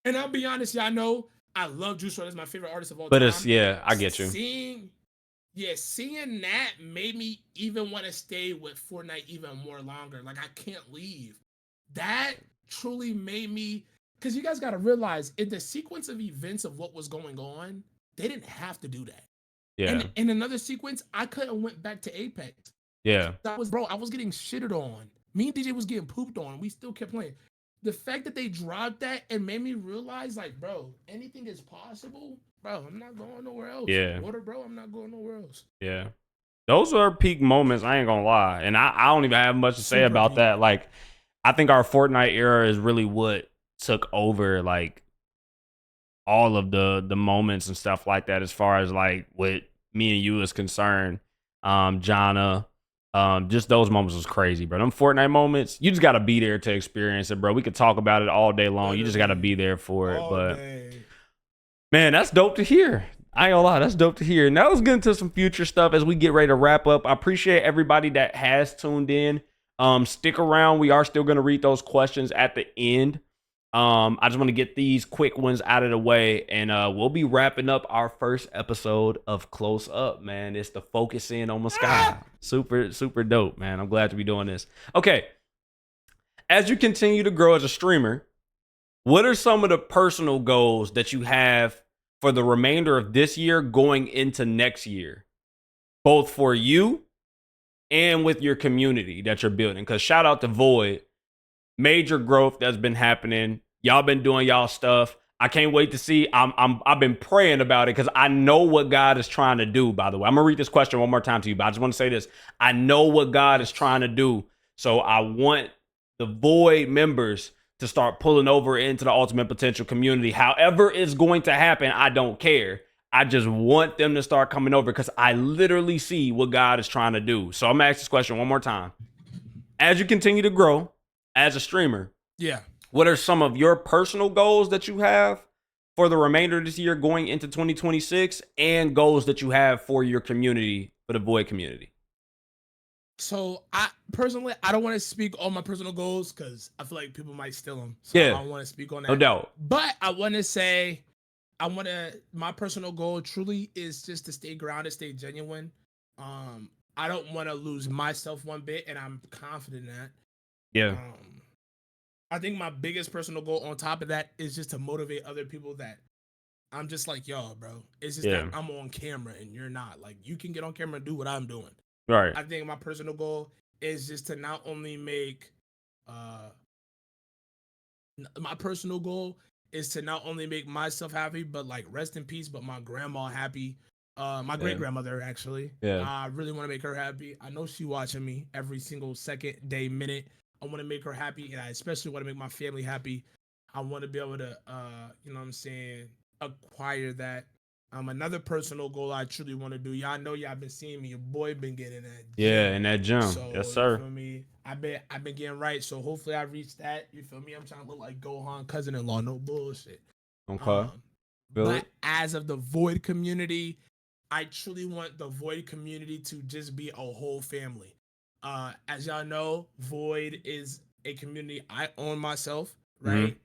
and I'll be honest, y'all know I love Juice WRLD. It's my favorite artist of all time. But it's I get you. Seeing that made me even want to stay with Fortnite even more longer. Like, I can't leave. That truly made me, because you guys got to realize, in the sequence of events of what was going on, they didn't have to do that. Yeah. And in another sequence, I could have went back to Apex. Yeah. I was getting shitted on. Me and DJ was getting pooped on. We still kept playing. The fact that they dropped that and made me realize, like, bro, anything is possible. Bro, I'm not going nowhere else. Yeah. Water, bro, I'm not going nowhere else. Yeah. Those are peak moments, I ain't gonna lie. And I don't even have much to say Super about peak. that. Like, I think our Fortnite era is really what took over, like, all of the moments and stuff like that, as far as like what me and you is concerned. Jana, just those moments was crazy, bro. Them Fortnite moments, you just gotta be there to experience it, bro. We could talk about it all day long. You just gotta be there for it. But man, that's dope to hear. I ain't gonna lie, that's dope to hear. Now let's get into some future stuff as we get ready to wrap up. I appreciate everybody that has tuned in. Stick around. We are still gonna read those questions at the end. I just want to get these quick ones out of the way, and we'll be wrapping up our first episode of Close Up, man. It's the focus in on Miiskaii. Super, super dope, man. I'm glad to be doing this. Okay. As you continue to grow as a streamer, what are some of the personal goals that you have for the remainder of this year going into next year? Both for you and with your community that you're building. Because shout out to Void. Major growth that's been happening. Y'all been doing y'all stuff. I can't wait to see. I've been praying about it because I know what God is trying to do, by the way. I'm going to read this question one more time to you, but I just want to say this. I know what God is trying to do. So I want the Void members to start pulling over into the Ultimate Potential community. However it's going to happen, I don't care. I just want them to start coming over because I literally see what God is trying to do. So I'm going to ask this question one more time. As you continue to grow as a streamer, what are some of your personal goals that you have for the remainder of this year going into 2026 and goals that you have for your community, for the Void community? So I personally, I don't want to speak on my personal goals because I feel like people might steal them. So I don't want to speak on that. No doubt. But I want to say, my personal goal truly is just to stay grounded, stay genuine. I don't want to lose myself one bit, and I'm confident in that. Yeah. I think my biggest personal goal on top of that is just to motivate other people that I'm just like, y'all, bro. It's just that I'm on camera and you're not. Like, you can get on camera and do what I'm doing. Right. I think my personal goal is just to not only make myself happy, but like, rest in peace, but my grandma happy. My great grandmother, actually. I really want to make her happy. I know she's watching me every single second, day, minute. I want to make her happy, and I especially want to make my family happy. I want to be able to, you know what I'm saying, acquire that. Another personal goal I truly want to do. Y'all know, y'all been seeing me. Your boy been getting that. Yeah, in that gym. So, yes, sir. You feel me? I've been getting right. So hopefully I reach that. You feel me? I'm trying to look like Gohan cousin-in-law. No bullshit. Okay. But as of the Void community, I truly want the Void community to just be a whole family. As y'all know, Void is a community I own myself, right?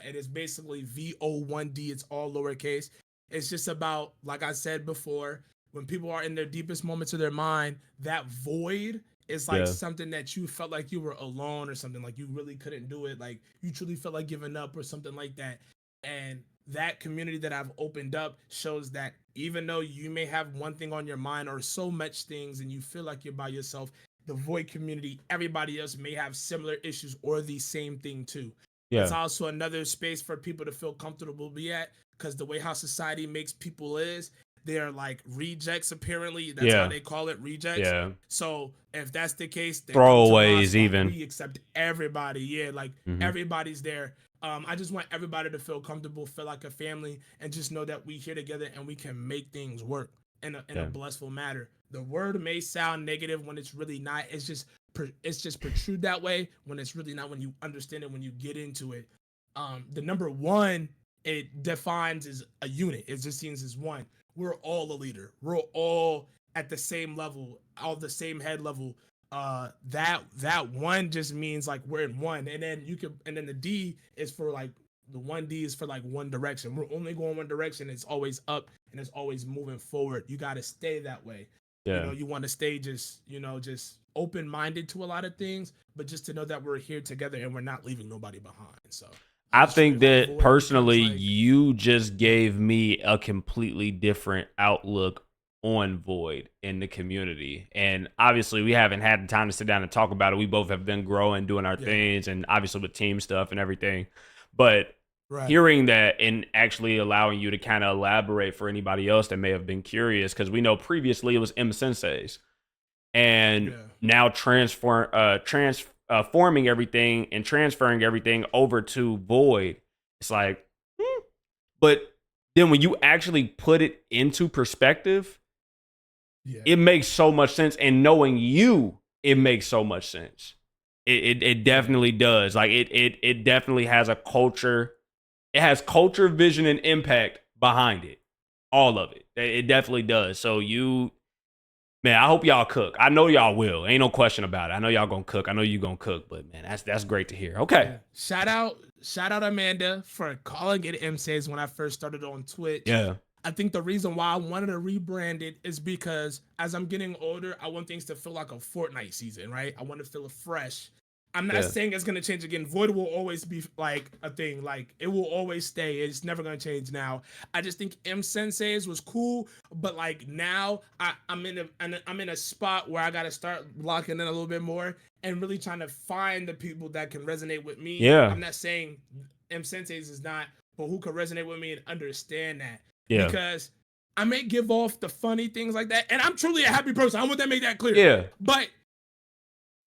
It is basically VO1D. It's all lowercase. It's just about, like I said before, when people are in their deepest moments of their mind, that void is like Yeah. something that you felt like you were alone or something, like you really couldn't do it, like you truly felt like giving up or something like that. And that community that I've opened up shows that even though you may have one thing on your mind or so much things and you feel like you're by yourself, the void community, everybody else may have similar issues or the same thing too. It's Yeah. also another space for people to feel comfortable to be at, because the way how society makes people is, they're like rejects. Apparently that's how Yeah. they call it, rejects. Yeah. So if that's the case, then come to my Throwaways spot. even. We accept everybody. Yeah, like Hmm. everybody's there. I just want everybody to feel comfortable, feel like a family, and just know that we here together and we can make things work in a Yeah. blissful manner. The word may sound negative when it's really not. It's just protrude that way when it's really not, when you understand it, when you get into it. The number one, it defines as a unit. It just seems as one. We're all a leader. We're all at the same level, all the same head level. That one just means like we're in one, and then you can, and then the D is for like, the one D is for like one direction. We're only going one direction. It's always up and it's always moving forward. You got to stay that way. You Yeah. know, you want to stay just, just open minded to a lot of things, but just to know that we're here together and we're not leaving nobody behind. So I I just truly think hope that Void becomes personally, like, you just gave me a completely different outlook on Void in the community. And obviously, we haven't had the time to sit down and talk about it. We both have been growing, doing our yeah, things, and obviously with team stuff and everything. But right, hearing that and actually allowing you to kind of elaborate for anybody else that may have been curious, because we know previously it was M Sensei's, and yeah, now forming everything and transferring everything over to Void. It's like, but then when you actually put it into perspective, yeah, it makes so much sense. And knowing you, it makes so much sense. It yeah, definitely does. Like it definitely has a culture. It has culture, vision, and impact behind it. All of it. It definitely does. So you, man, I hope y'all cook. I know y'all will. Ain't no question about it. I know y'all gonna cook. I know you gonna cook. But man, that's great to hear. Okay. yeah. Shout out Amanda for calling it M Says when I first started on Twitch. Yeah. I think the reason why I wanted to rebrand it is because as I'm getting older, I want things to feel like a Fortnite season, right? I want to feel fresh. I'm not Yeah. saying it's gonna change again. Void will always be like a thing. Like it will always stay. It's never gonna change now. I just think M Sensei's was cool, but like now I'm in a spot where I gotta start locking in a little bit more and really trying to find the people that can resonate with me. Yeah. I'm not saying M Sensei's is not, but who can resonate with me and understand that, Yeah. because I may give off the funny things like that, and I'm truly a happy person. I want to make that clear. Yeah. But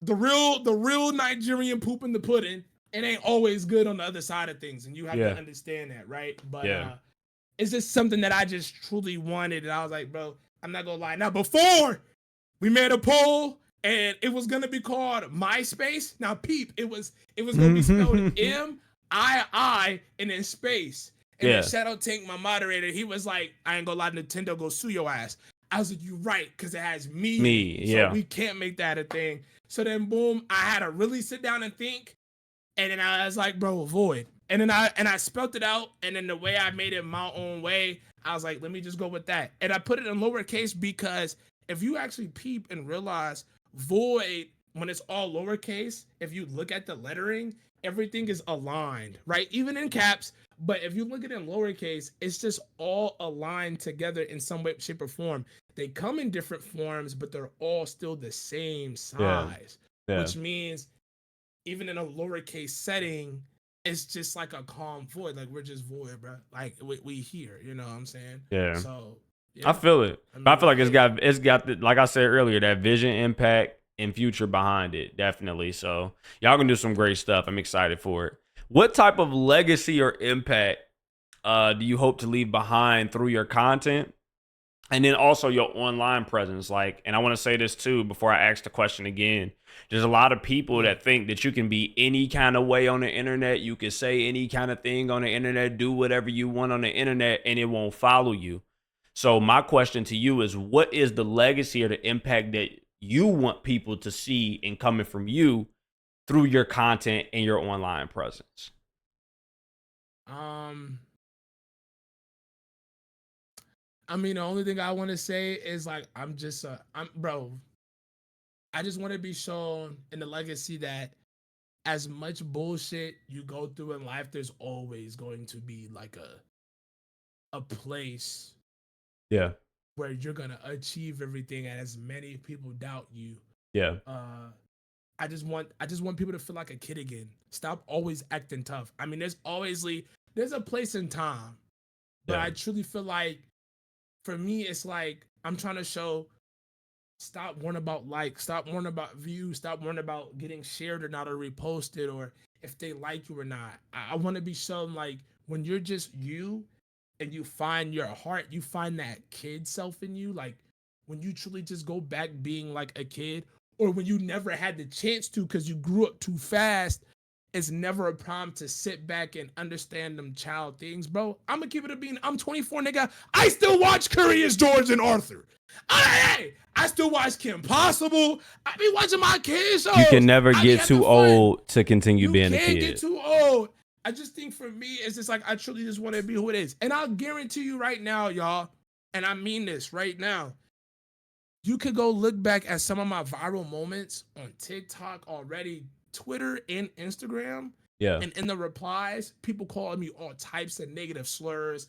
the real Nigerian poop in the pudding, it ain't always good on the other side of things, and you have to Yeah. understand that, right? But Yeah. it's just something that I just truly wanted, and I was like, bro, I'm not gonna lie. Now, before we made a poll and it was gonna be called MySpace. Now, peep, it was gonna be spelled MII and then space. And then Yeah. Shadow Tank, my moderator, he was like, I ain't gonna lie, Nintendo go sue your ass. I was like, you right, because it has me in it. Me. So Yeah. we can't make that a thing. So then boom, I had to really sit down and think. And then I was like, bro, Void. And then I spelt it out. And then the way I made it my own way, I was like, let me just go with that. And I put it in lowercase because if you actually peep and realize Void, when it's all lowercase, if you look at the lettering, everything is aligned, right? Even in caps. But if you look at it in lowercase, it's just all aligned together in some way, shape, or form. They come in different forms, but they're all still the same Yeah. size, Yeah. which means even in a lowercase setting, it's just like a calm void. Like we're just void, bro. Like we here, you know what I'm saying? Yeah. So I yeah, feel it. I But I feel mean, like yeah, it's got the, like I said earlier, that vision, impact, and future behind it. Definitely. So y'all can do some great stuff. I'm excited for it. What type of legacy or impact do you hope to leave behind through your content? And then also your online presence. Like, and I want to say this too before I ask the question again. There's a lot of people yeah. that think that you can be any kind of way on the internet. You can say any kind of thing on the internet, do whatever you want on the internet, and it won't follow you. So my question to you is, what is the legacy or the impact that you want people to see in coming from you through your content and your online presence? Um, I mean, the only thing I want to say is like I'm bro. I just want to be shown in the legacy that as much bullshit you go through in life, there's always going to be like a place Yeah. where you're gonna achieve everything, and as many people doubt you. Yeah. I just want people to feel like a kid again. Stop always acting tough. I mean, there's a place in time, but Yeah. I truly feel like for me, it's like I'm trying to show. Stop worrying about likes. Stop worrying about views. Stop worrying about getting shared or not or reposted or if they like you or not. I want to be shown like when you're just you and you find your heart, you find that kid self in you. Like when you truly just go back being like a kid, or when you never had the chance to because you grew up too fast. It's never a problem to sit back and understand them child things, bro. I'm gonna keep it a bean. I'm 24, nigga. I still watch Curious George and Arthur. I still watch Kim Possible. I be watching my kids shows. You can never I be get having too fun. old to continue You being a can't kid. get too old. I just think for me, it's just like I truly just want to be who it is. And I'll guarantee you right now, y'all, and I mean this right now, you could go look back at some of my viral moments on TikTok already, Twitter and Instagram. Yeah. And in the replies, people calling me all types of negative slurs,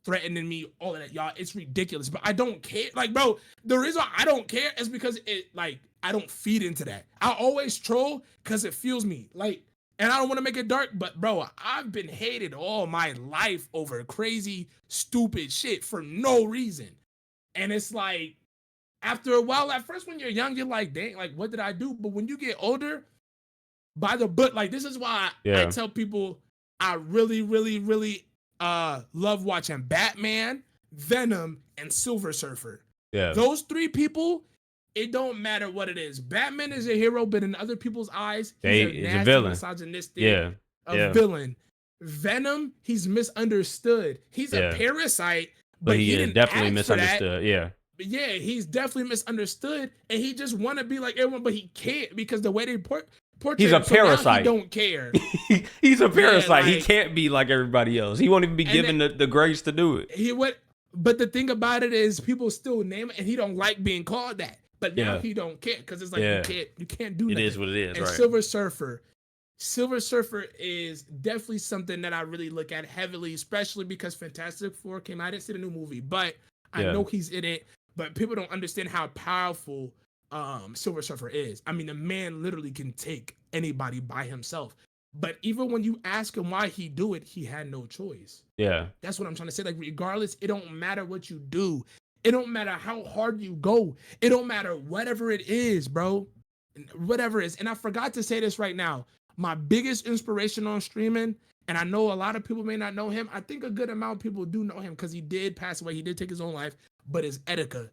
threatening me, all of that. Y'all, it's ridiculous. But I don't care. Like, bro, the reason I don't care is because I don't feed into that. I always troll because it fuels me. Like, and I don't want to make it dark, but bro, I've been hated all my life over crazy, stupid shit for no reason. And it's like, after a while, at first when you're young, you're like, dang, like, what did I do? But when you get older, by the book, like, this is why I tell people I really, really, really love watching Batman, Venom, and Silver Surfer. Yeah. Those three people, it don't matter what it is. Batman is a hero, but in other people's eyes, he's a villain. misogynistic, villain. Venom, he's misunderstood. He's a parasite, but he didn't definitely ask misunderstood. For that. Yeah. But yeah, he's definitely misunderstood, and he just want to be like everyone, but he can't because the way they portray he's a parasite. So he don't care. He's a parasite. Yeah, he can't be like everybody else. He won't even be given the grace to do it. He would, but the thing about it is, people still name it, and he don't like being called that. But now he don't care because it's like you can't do that. It is what it is. And right. Silver Surfer is definitely something that I really look at heavily, especially because Fantastic Four came out. I didn't see the new movie, but I know he's in it. But people don't understand how powerful Silver Surfer is. I mean, the man literally can take anybody by himself. But even when you ask him why he do it, he had no choice. Yeah. That's what I'm trying to say. Like, regardless, it don't matter what you do. It don't matter how hard you go. It don't matter whatever it is, bro. Whatever it is. And I forgot to say this right now. My biggest inspiration on streaming, and I know a lot of people may not know him. I think a good amount of people do know him because he did pass away. He did take his own life, but it's Etika.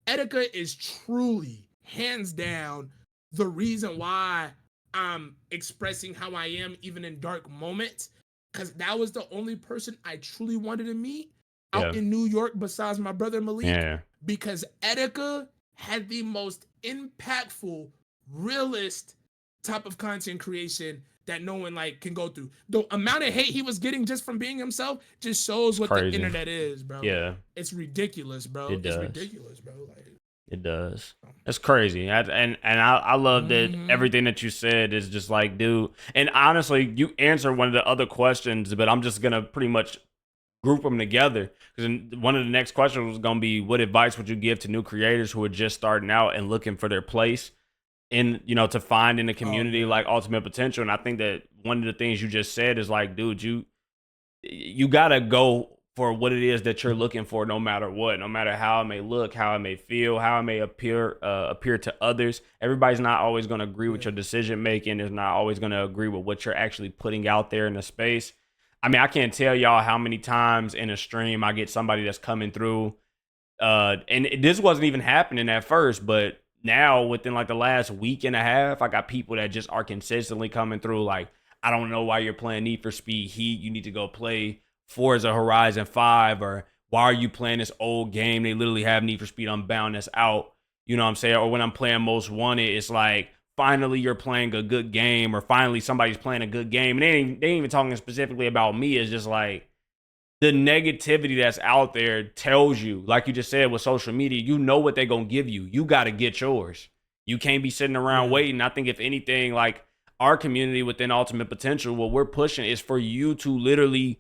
Etika is truly, hands down, the reason why I'm expressing how I am even in dark moments, because that was the only person I truly wanted to meet out in New York besides my brother Malik. Yeah. Because Etika had the most impactful, realist type of content creation that no one like can go through. The amount of hate he was getting just from being himself just shows what the internet is, bro. Yeah. It's ridiculous, bro. It's ridiculous, bro. Like, it does. It's crazy. I love that everything that you said is just like, dude. And honestly, you answered one of the other questions, but I'm just going to pretty much group them together. Because one of the next questions was going to be, what advice would you give to new creators who are just starting out and looking for their place in, to find in the community like ultimate potential? And I think that one of the things you just said is like, dude, you got to go for what it is that you're looking for, no matter what, no matter how it may look, how it may feel, how it may appear to others. Everybody's not always going to agree with your decision making. Is not always going to agree with what you're actually putting out there in the space. I mean, I can't tell y'all how many times in a stream I get somebody that's coming through, and this wasn't even happening at first, but now within like the last week and a half, I got people that just are consistently coming through. Like, I don't know why you're playing Need for Speed Heat. You need to go play Forza Horizon 5, or why are you playing this old game? They literally have Need for Speed Unbound that's out. You know what I'm saying? Or when I'm playing Most Wanted, it's like, finally you're playing a good game, or finally somebody's playing a good game. And they ain't even talking specifically about me. It's just like the negativity that's out there tells you, like you just said with social media, you know what they're going to give you. You got to get yours. You can't be sitting around waiting. I think if anything, like our community within Ultimate Potential, what we're pushing is for you to literally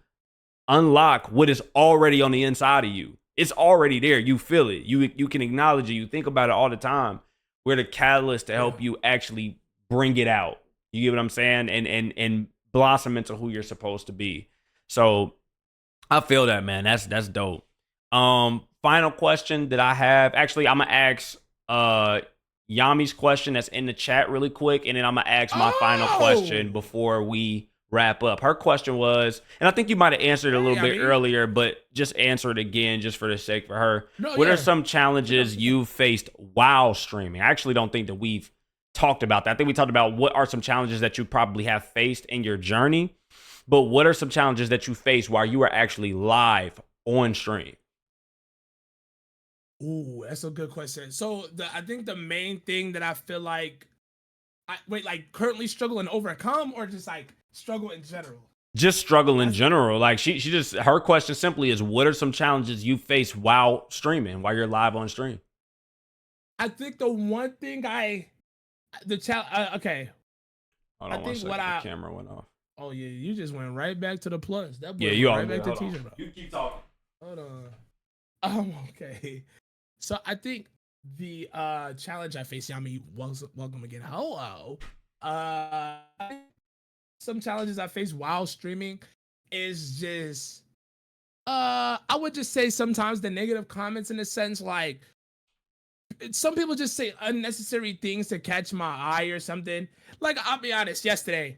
unlock what is already on the inside of you. It's already there. You feel it. You can acknowledge it. You think about it all the time. We're the catalyst to help you actually bring it out. You get what I'm saying? And blossom into who you're supposed to be. So I feel that, man. That's dope. Final question that I have. Actually, I'm gonna ask Yami's question that's in the chat really quick, and then I'm gonna ask my final question before we wrap up. Her question was, and I think you might have answered it a little bit earlier, but just answer it again just for the sake for her. What are some challenges you've faced while streaming? I actually don't think that we've talked about that. I think we talked about what are some challenges that you probably have faced in your journey, but what are some challenges that you face while you are actually live on stream? Ooh, that's a good question. So I think the main thing that I feel like like currently struggle and overcome, or just like struggle in general? Just struggle in general. Like she just, her question simply is, what are some challenges you face while streaming, while you're live on stream? I think the one thing okay. Hold on, I think the camera went off. Oh yeah, you just went right back to the plus. That boy yeah, you went right back to teacher. You keep talking. Hold on. Okay. So I think the challenge I face, Yami, welcome again. Hello. Some challenges I face while streaming is just I would just say sometimes the negative comments, in a sense, like some people just say unnecessary things to catch my eye or something. Like, I'll be honest, yesterday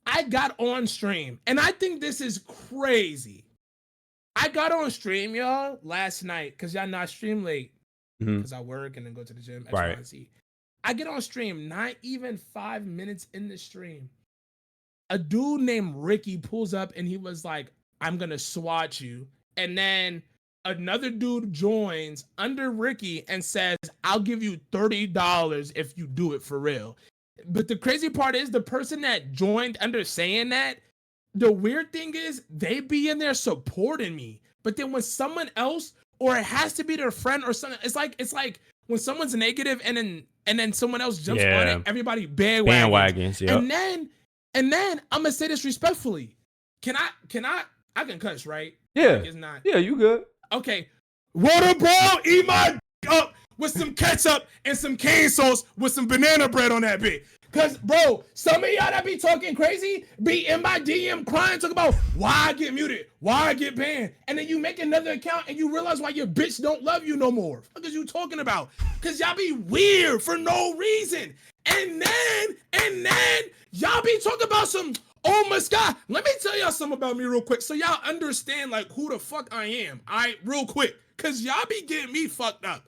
I got on stream, and I think this is crazy. I got on stream, y'all, last night, because y'all know I stream late because I work and then go to the gym. Right. I get on stream, not even 5 minutes in the stream. A dude named Ricky pulls up and he was like, I'm going to swat you. And then another dude joins under Ricky and says, I'll give you $30 if you do it for real. But the crazy part is, the person that joined under saying that, the weird thing is they be in there supporting me. But then when someone else, or it has to be their friend or something, it's like when someone's negative and then someone else jumps on it, everybody bandwagons. Yep. And then I'm gonna say this respectfully. I can cuss, right? Yeah. Like, it's not. Yeah, you good. Okay. Water, bro, eat my up with some ketchup and some cane sauce with some banana bread on that bit. Cause bro, some of y'all that be talking crazy be in my DM crying, talking about why I get muted, why I get banned, and then you make another account and you realize why your bitch don't love you no more. What is you talking about? Cause y'all be weird for no reason. And then y'all be talking about some, oh my God. Let me tell y'all something about me real quick, so y'all understand like who the fuck I am. All right, real quick, cause y'all be getting me fucked up.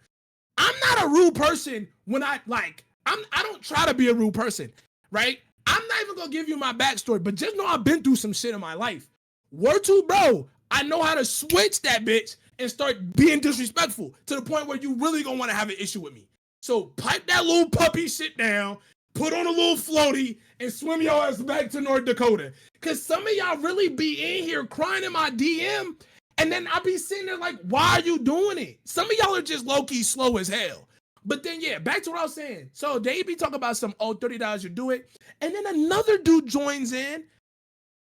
I'm not a rude person when I don't try to be a rude person, right? I'm not even gonna give you my backstory, but just know I've been through some shit in my life. Word to bro, I know how to switch that bitch and start being disrespectful to the point where you really gonna wanna have an issue with me. So pipe that little puppy shit down, put on a little floaty, and swim your ass back to North Dakota. Cause some of y'all really be in here crying in my DM, and then I be sitting there like, why are you doing it? Some of y'all are just low-key slow as hell. But then, yeah, back to what I was saying. So they be talking about some, oh, $30, you do it. And then another dude joins in,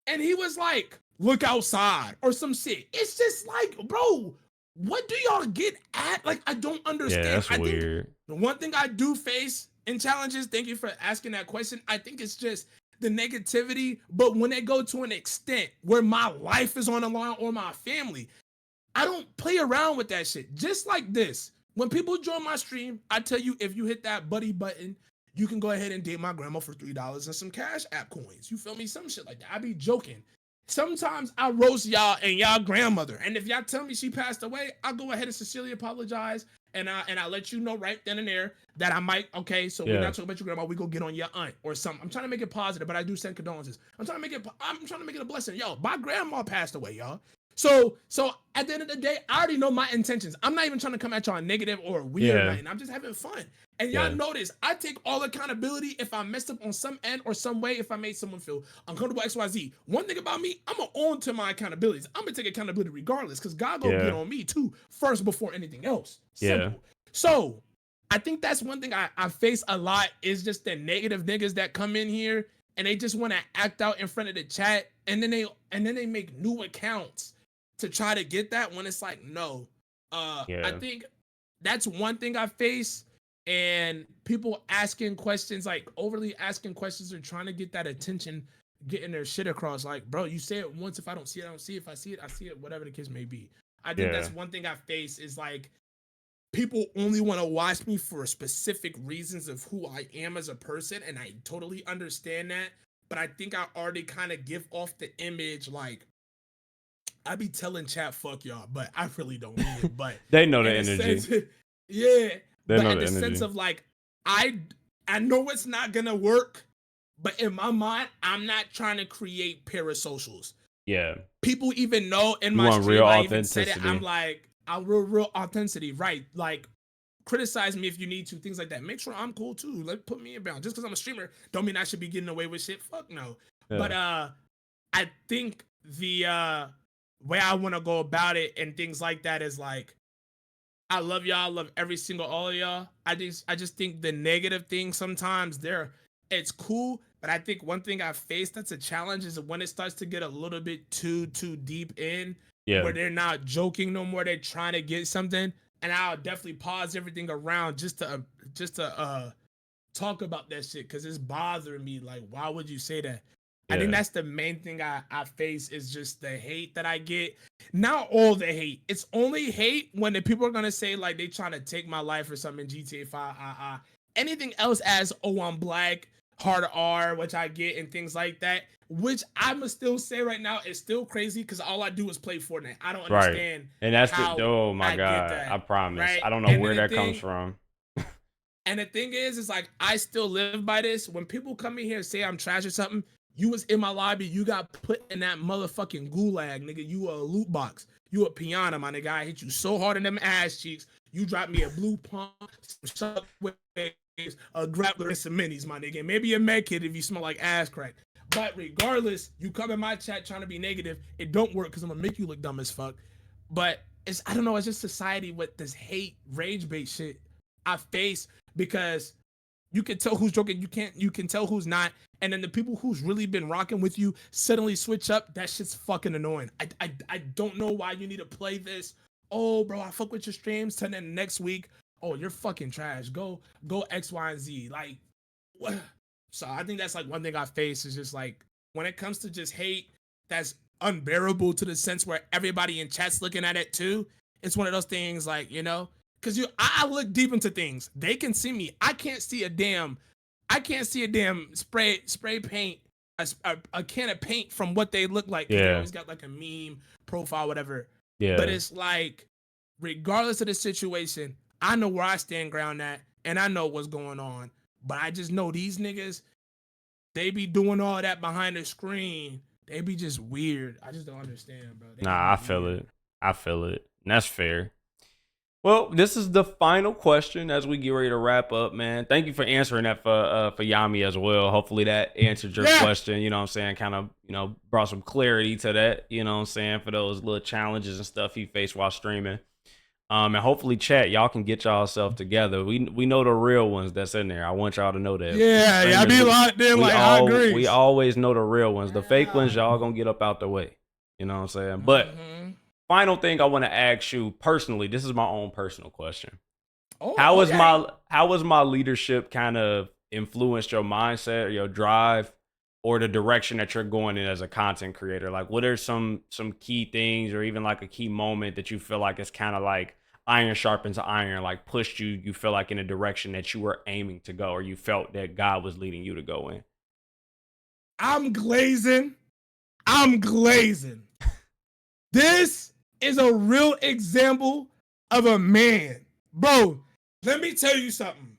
and he was like, look outside, or some shit. It's just like, bro, what do y'all get at? Like, I don't understand. Yeah, that's weird. The one thing I do face in challenges, thank you for asking that question, I think it's just the negativity. But when they go to an extent where my life is on the line or my family, I don't play around with that shit. Just like this. When people join my stream, I tell you, if you hit that buddy button, you can go ahead and date my grandma for $3 and some Cash App coins. You feel me? Some shit like that. I be joking. Sometimes I roast y'all and y'all grandmother. And if y'all tell me she passed away, I'll go ahead and sincerely apologize. And I let you know right then and there that I might, okay, so we're not talking about your grandma, we go get on your aunt or something. I'm trying to make it positive, but I do send condolences. I'm trying to make it a blessing. Yo, my grandma passed away, y'all. So at the end of the day, I already know my intentions. I'm not even trying to come at y'all negative or weird or nothing. I'm just having fun. And y'all notice, I take all accountability if I messed up on some end or some way, if I made someone feel uncomfortable, XYZ. One thing about me, I'm going to own to my accountabilities. I'm going to take accountability regardless, because God going to get on me too, first before anything else. Simple. So I think that's one thing I face a lot is just the negative niggas that come in here and they just want to act out in front of the chat, and then they make new accounts to try to get that when it's like, no. I Yeah. think that's one thing I face, and people asking questions, like overly asking questions, or trying to get that attention, getting their shit across. Like, bro, you say it once. If I don't see it, I don't see it. If I see it, I see it. Whatever the case may be. I think Yeah. that's one thing I face is like people only want to watch me for specific reasons of who I am as a person, and I totally understand that. But I think I already kind of give off the image like I be telling chat fuck y'all, but I really don't mean it. But They know the in a energy. sense, yeah. They But know in the the sense energy. of like I know it's not gonna work, but in my mind, I'm not trying to create parasocials. Yeah. People even know in You my want real stream, I even said it. I'm authenticity. like, I real authenticity, right? Like, criticize me if you need to, things like that. Make sure I'm cool too. Like, put me in bounds. Just because I'm a streamer, don't mean I should be getting away with shit. Fuck no. Yeah. But I think the way I want to go about it and things like that is like, I love y'all. I love every single all of y'all. I just think the negative things sometimes it's cool, but I think one thing I face that's a challenge is when it starts to get a little bit too deep in, Yeah. where they're not joking no more, they're trying to get something, and I'll definitely pause everything around just to talk about that shit because it's bothering me. Like, why would you say that? I think Yeah. that's the main thing I face is just the hate that I get. Not all the hate. It's only hate when the people are gonna say like they trying to take my life or something in GTA 5. Anything else as oh I'm black, hard R, which I get and things like that, which I'ma still say right now is still crazy because all I do is play Fortnite. I don't Right. understand And that's the how oh my I get God. I that. promise. Right. I don't know And then where the that comes thing from. and the thing is like I still live by this. When people come in here and say I'm trash or something, you was in my lobby, you got put in that motherfucking gulag, nigga. You a loot box. You a piano, my nigga. I hit you so hard in them ass cheeks. You dropped me a blue pump, some waves, a grappler, and some minis, my nigga. Maybe a med kit if you smell like ass crack. But regardless, you come in my chat trying to be negative, it don't work because I'm gonna make you look dumb as fuck. But it's I don't know, it's just society with this hate, rage bait shit I face because you can tell who's joking, you can tell who's not, and then the people who's really been rocking with you suddenly switch up. That shit's fucking annoying. I don't know why you need to play this. Oh, bro, I fuck with your streams. And then next week, oh, you're fucking trash. Go X, Y, and Z. Like, what? So I think that's like one thing I face is just like when it comes to just hate, that's unbearable to the sense where everybody in chat's looking at it too. It's one of those things like because I look deep into things. They can see me. I can't see a damn spray paint a can of paint from what they look like because they Yeah. always got like a meme profile, whatever. But Yeah. it's like, regardless of the situation, I know where I stand ground at, and I know what's going on. But I just know these niggas, they be doing all that behind the screen. They be just weird. I just don't understand, bro. They just Nah, be I feel weird. it. I feel it. And that's fair. Well, this is the final question as we get ready to wrap up, man. Thank you for answering that for Yami as well. Hopefully that answered your Yeah. question, you know what I'm saying? Kind of, brought some clarity to that, you know what I'm saying, for those little challenges and stuff he faced while streaming. And hopefully chat, y'all can get y'all self together. We know the real ones that's in there. I want y'all to know that. Yeah, I Streamers, be locked in like hot we grease. always know the real ones. The fake ones, Yeah. y'all gonna get up out the way. You know what I'm saying? But Mm-hmm. final thing I want to ask you personally, this is my own personal question. Oh, okay. How was my leadership kind of influenced your mindset or your drive or the direction that you're going in as a content creator? Like what are some key things or even like a key moment that you feel like it's kind of like iron sharpens iron, like pushed you feel like in a direction that you were aiming to go or you felt that God was leading you to go in? I'm glazing. I'm glazing. This is a real example of a man. Bro, let me tell you something.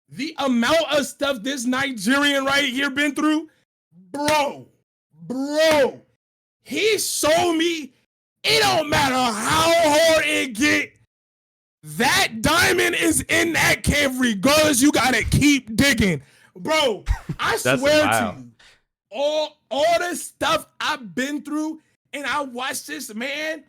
The amount of stuff this Nigerian right here been through, bro, he showed me it don't matter how hard it get. That diamond is in that cave regardless. You gotta keep digging. Bro, I That's swear to wild. you, all the stuff I've been through, and I watched this man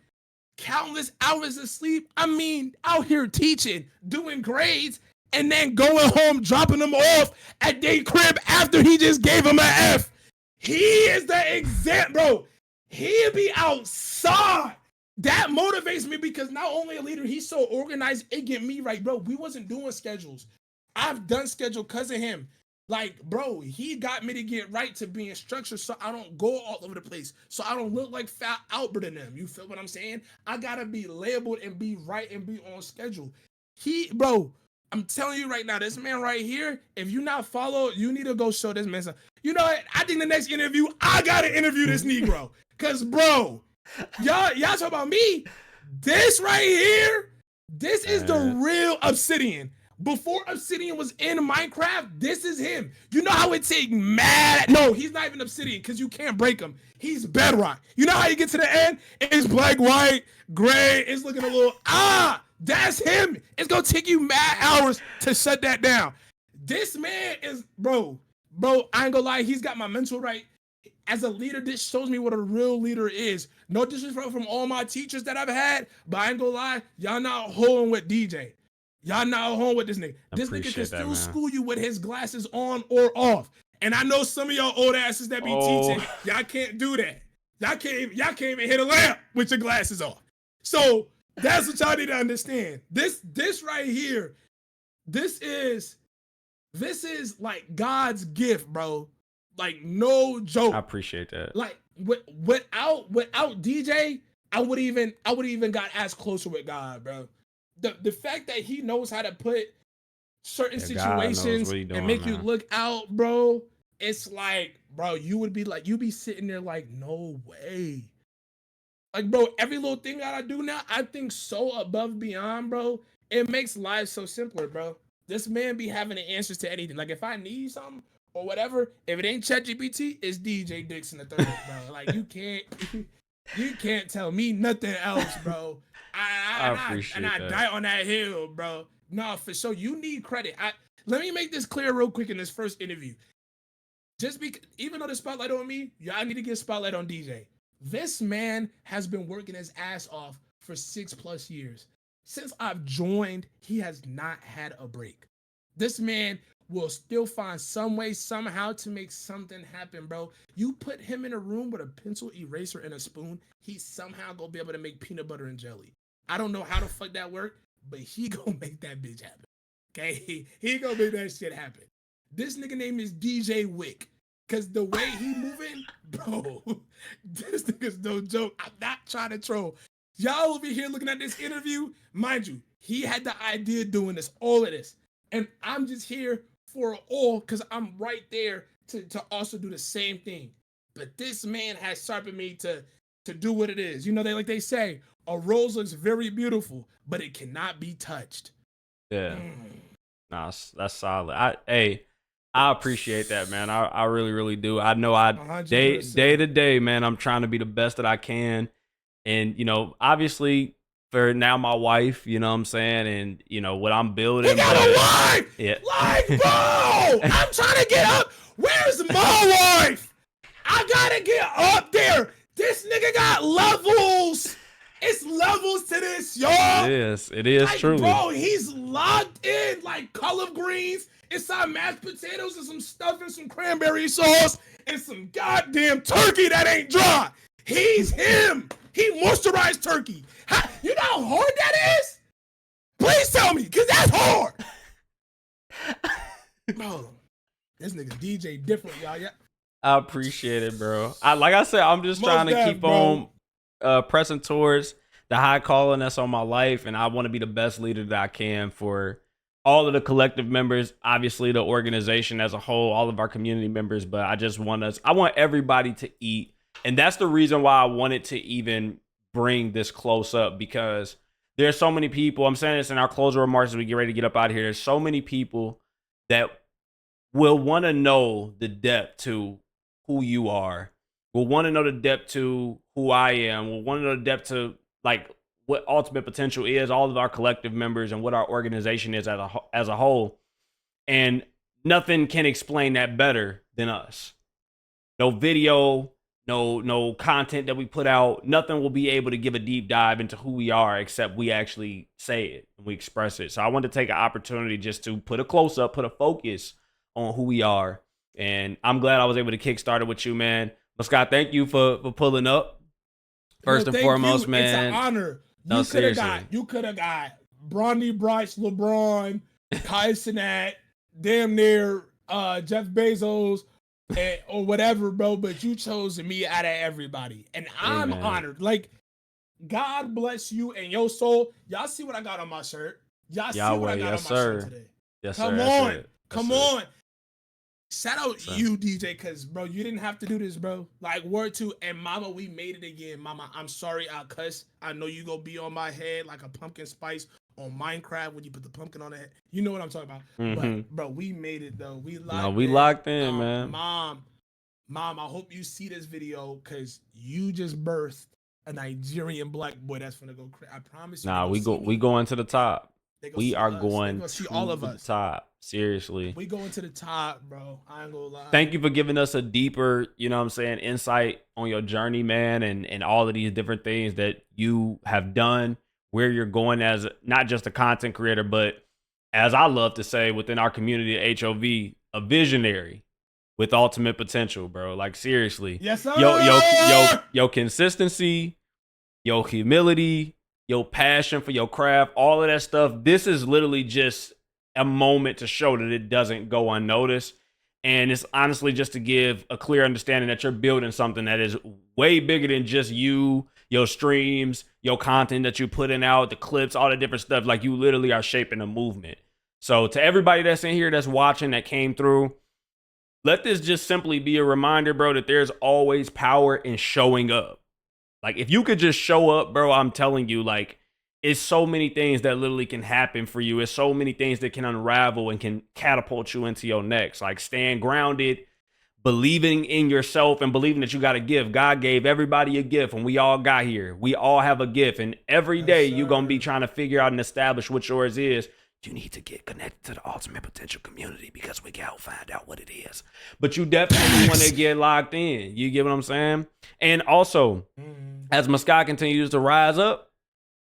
countless hours of sleep. I mean, out here teaching, doing grades, and then going home, dropping them off at their crib after he just gave them an F. He is the example, bro. He'll be outside. That motivates me because not only a leader, he's so organized, it get me right, bro. We wasn't doing schedules. I've done schedule because of him. Like, bro, he got me to get right to being structured so I don't go all over the place. So I don't look like Fat Albert in them. You feel what I'm saying? I gotta be labeled and be right and be on schedule. Bro, I'm telling you right now, this man right here, if you not follow, you need to go show this man some. You know what? I think the next interview, I gotta interview this Negro. Cause bro, y'all talk about me. This right here, this is the real Obsidian. Before Obsidian was in Minecraft, this is him. You know how it take mad? No, he's not even Obsidian because you can't break him. He's Bedrock. You know how you get to the end? It's black, white, gray. It's looking a little, that's him. It's going to take you mad hours to shut that down. This man is, bro, I ain't gonna lie. He's got my mental right. As a leader, this shows me what a real leader is. No disrespect from all my teachers that I've had, but I ain't gonna lie. Y'all not holding with DJ. Y'all not home with this nigga. This nigga can still school you with his glasses on or off. And I know some of y'all old asses that be teaching, y'all can't do that. Y'all can't even hit a lamp with your glasses off. So that's what y'all need to understand. This right here, this is like God's gift, bro. Like no joke. I appreciate that. Like without DJ, I would even got as closer with God, bro. The fact that he knows how to put certain situations and make you look out, bro. It's like, bro, you be sitting there like, no way. Like, bro, every little thing that I do now, I think so above beyond, bro. It makes life so simpler, bro. This man be having the answers to anything. Like, if I need something or whatever, if it ain't ChatGPT, it's DJ Dixon the third, bro. Like, you can't tell me nothing else, bro. I die on that hill, bro. No, for sure. You need credit. Let me make this clear real quick in this first interview. Just because, even though the spotlight on me, y'all need to get spotlight on DJ. This man has been working his ass off for 6+ years. Since I've joined, he has not had a break. This man will still find some way, somehow to make something happen, bro. You put him in a room with a pencil eraser and a spoon, he somehow gonna be able to make peanut butter and jelly. I don't know how the fuck that work, but he gonna make that bitch happen. Okay? He gonna make that shit happen. This nigga name is DJ Wick. Cause the way he moving, bro, this nigga's no joke. I'm not trying to troll. Y'all over here looking at this interview, mind you, he had the idea of doing this, all of this. And I'm just here for all because I'm right there to also do the same thing. But this man has sharpened me to do what it is. You know, they say, a rose looks very beautiful, but it cannot be touched. Yeah. Nah, that's solid. I appreciate that, man. I really, really do. I know day to day, man, I'm trying to be the best that I can. And, you know, obviously for now, my wife, you know what I'm saying? And, you know, what I'm building. He got a wife! Yeah. Like, bro! I'm trying to get up. Where's my wife? I gotta get up there. This nigga got levels. It's levels to this, y'all. It is like, truly. Bro, he's locked in like collard greens inside mashed potatoes and some stuff and some cranberry sauce and some goddamn turkey that ain't dry. He's him. He moisturized turkey. You know how hard that is? Please tell me, because that's hard. Bro, this nigga DJ different, y'all. Yeah. I appreciate it, bro. Like I said, I'm just trying to keep on pressing towards the high calling that's on my life, and I want to be the best leader that I can for all of the collective members, obviously the organization as a whole, all of our community members, but I want everybody to eat. And that's the reason why I wanted to even bring this close up, because there's so many people, I'm saying this in our closing remarks as we get ready to get up out of here, there's so many people that will want to know the depth to who you are, will want to know the depth to who I am, will want to know the depth to like what ultimate potential is, all of our collective members and what our organization is as a whole. And nothing can explain that better than us. No video, no content that we put out, nothing will be able to give a deep dive into who we are except we actually say it and we express it. So I wanted to take an opportunity just to put a close up, put a focus on who we are. And I'm glad I was able to kickstart it with you, man. But Scott, thank you for pulling up. No, First and thank foremost, you. It's an man. honor. No, seriously. You could have got Bronny Bryce, LeBron, Kai Cenat, damn near Jeff Bezos, or whatever, bro. But you chose me out of everybody, and I'm honored. Like, God bless you and your soul. Y'all see what I got on my shirt? Y'all see Yahweh, what I got yes, on my sir. shirt today? Yes, Come sir. on, come That's on. Shout out So- you, DJ, because, bro, you didn't have to do this, bro. Like, word to, and Mama, we made it again. Mama, I'm sorry I cuss. I know you gonna be on my head like a pumpkin spice on Minecraft when you put the pumpkin on the head. You know what I'm talking about. But, bro, we made it, though. We locked in, man. Mom, I hope you see this video because you just birthed a Nigerian black boy that's gonna go crazy. I promise you. Nah, we going to the top. We are going to see all of the us. top. Seriously. We going to the top, bro. I ain't gonna lie. Thank you for giving us a deeper, you know what I'm saying, insight on your journey, man, and all of these different things that you have done, where you're going as not just a content creator, but as I love to say within our community at HOV, a visionary with ultimate potential, bro. Like, seriously. Yes, sir. Your consistency, your humility, your passion for your craft, all of that stuff. This is literally just a moment to show that it doesn't go unnoticed. And it's honestly just to give a clear understanding that you're building something that is way bigger than just you, your streams, your content that you're putting out, the clips, all the different stuff. Like, you literally are shaping a movement. So to everybody that's in here, that's watching, that came through, let this just simply be a reminder, bro, that there's always power in showing up. Like, if you could just show up, bro, I'm telling you, like, it's so many things that literally can happen for you. It's so many things that can unravel and can catapult you into your next. Like, staying grounded, believing in yourself, and believing that you got a gift. God gave everybody a gift, and we all got here. We all have a gift, and every day you're going to be trying to figure out and establish what yours is. You need to get connected to the Ultimate Potential community because we got to find out what it is. But you definitely want to get locked in. You get what I'm saying? And also, as Miiskaii continues to rise up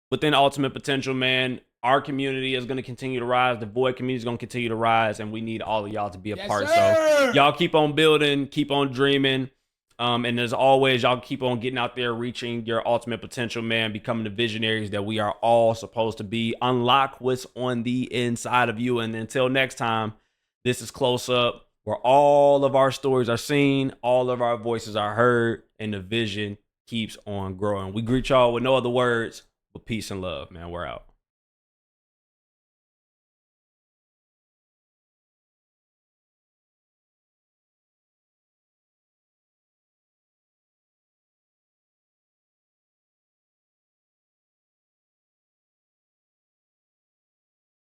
within Ultimate Potential, man, our community is going to continue to rise. The Void community is going to continue to rise, and we need all of y'all to be a part. Sir. So y'all keep on building, keep on dreaming. And as always, y'all keep on getting out there, reaching your ultimate potential, man, becoming the visionaries that we are all supposed to be. Unlock what's on the inside of you. And until next time, this is Close Up, where all of our stories are seen, all of our voices are heard, and the vision keeps on growing. We greet y'all with no other words but peace and love, man. We're out.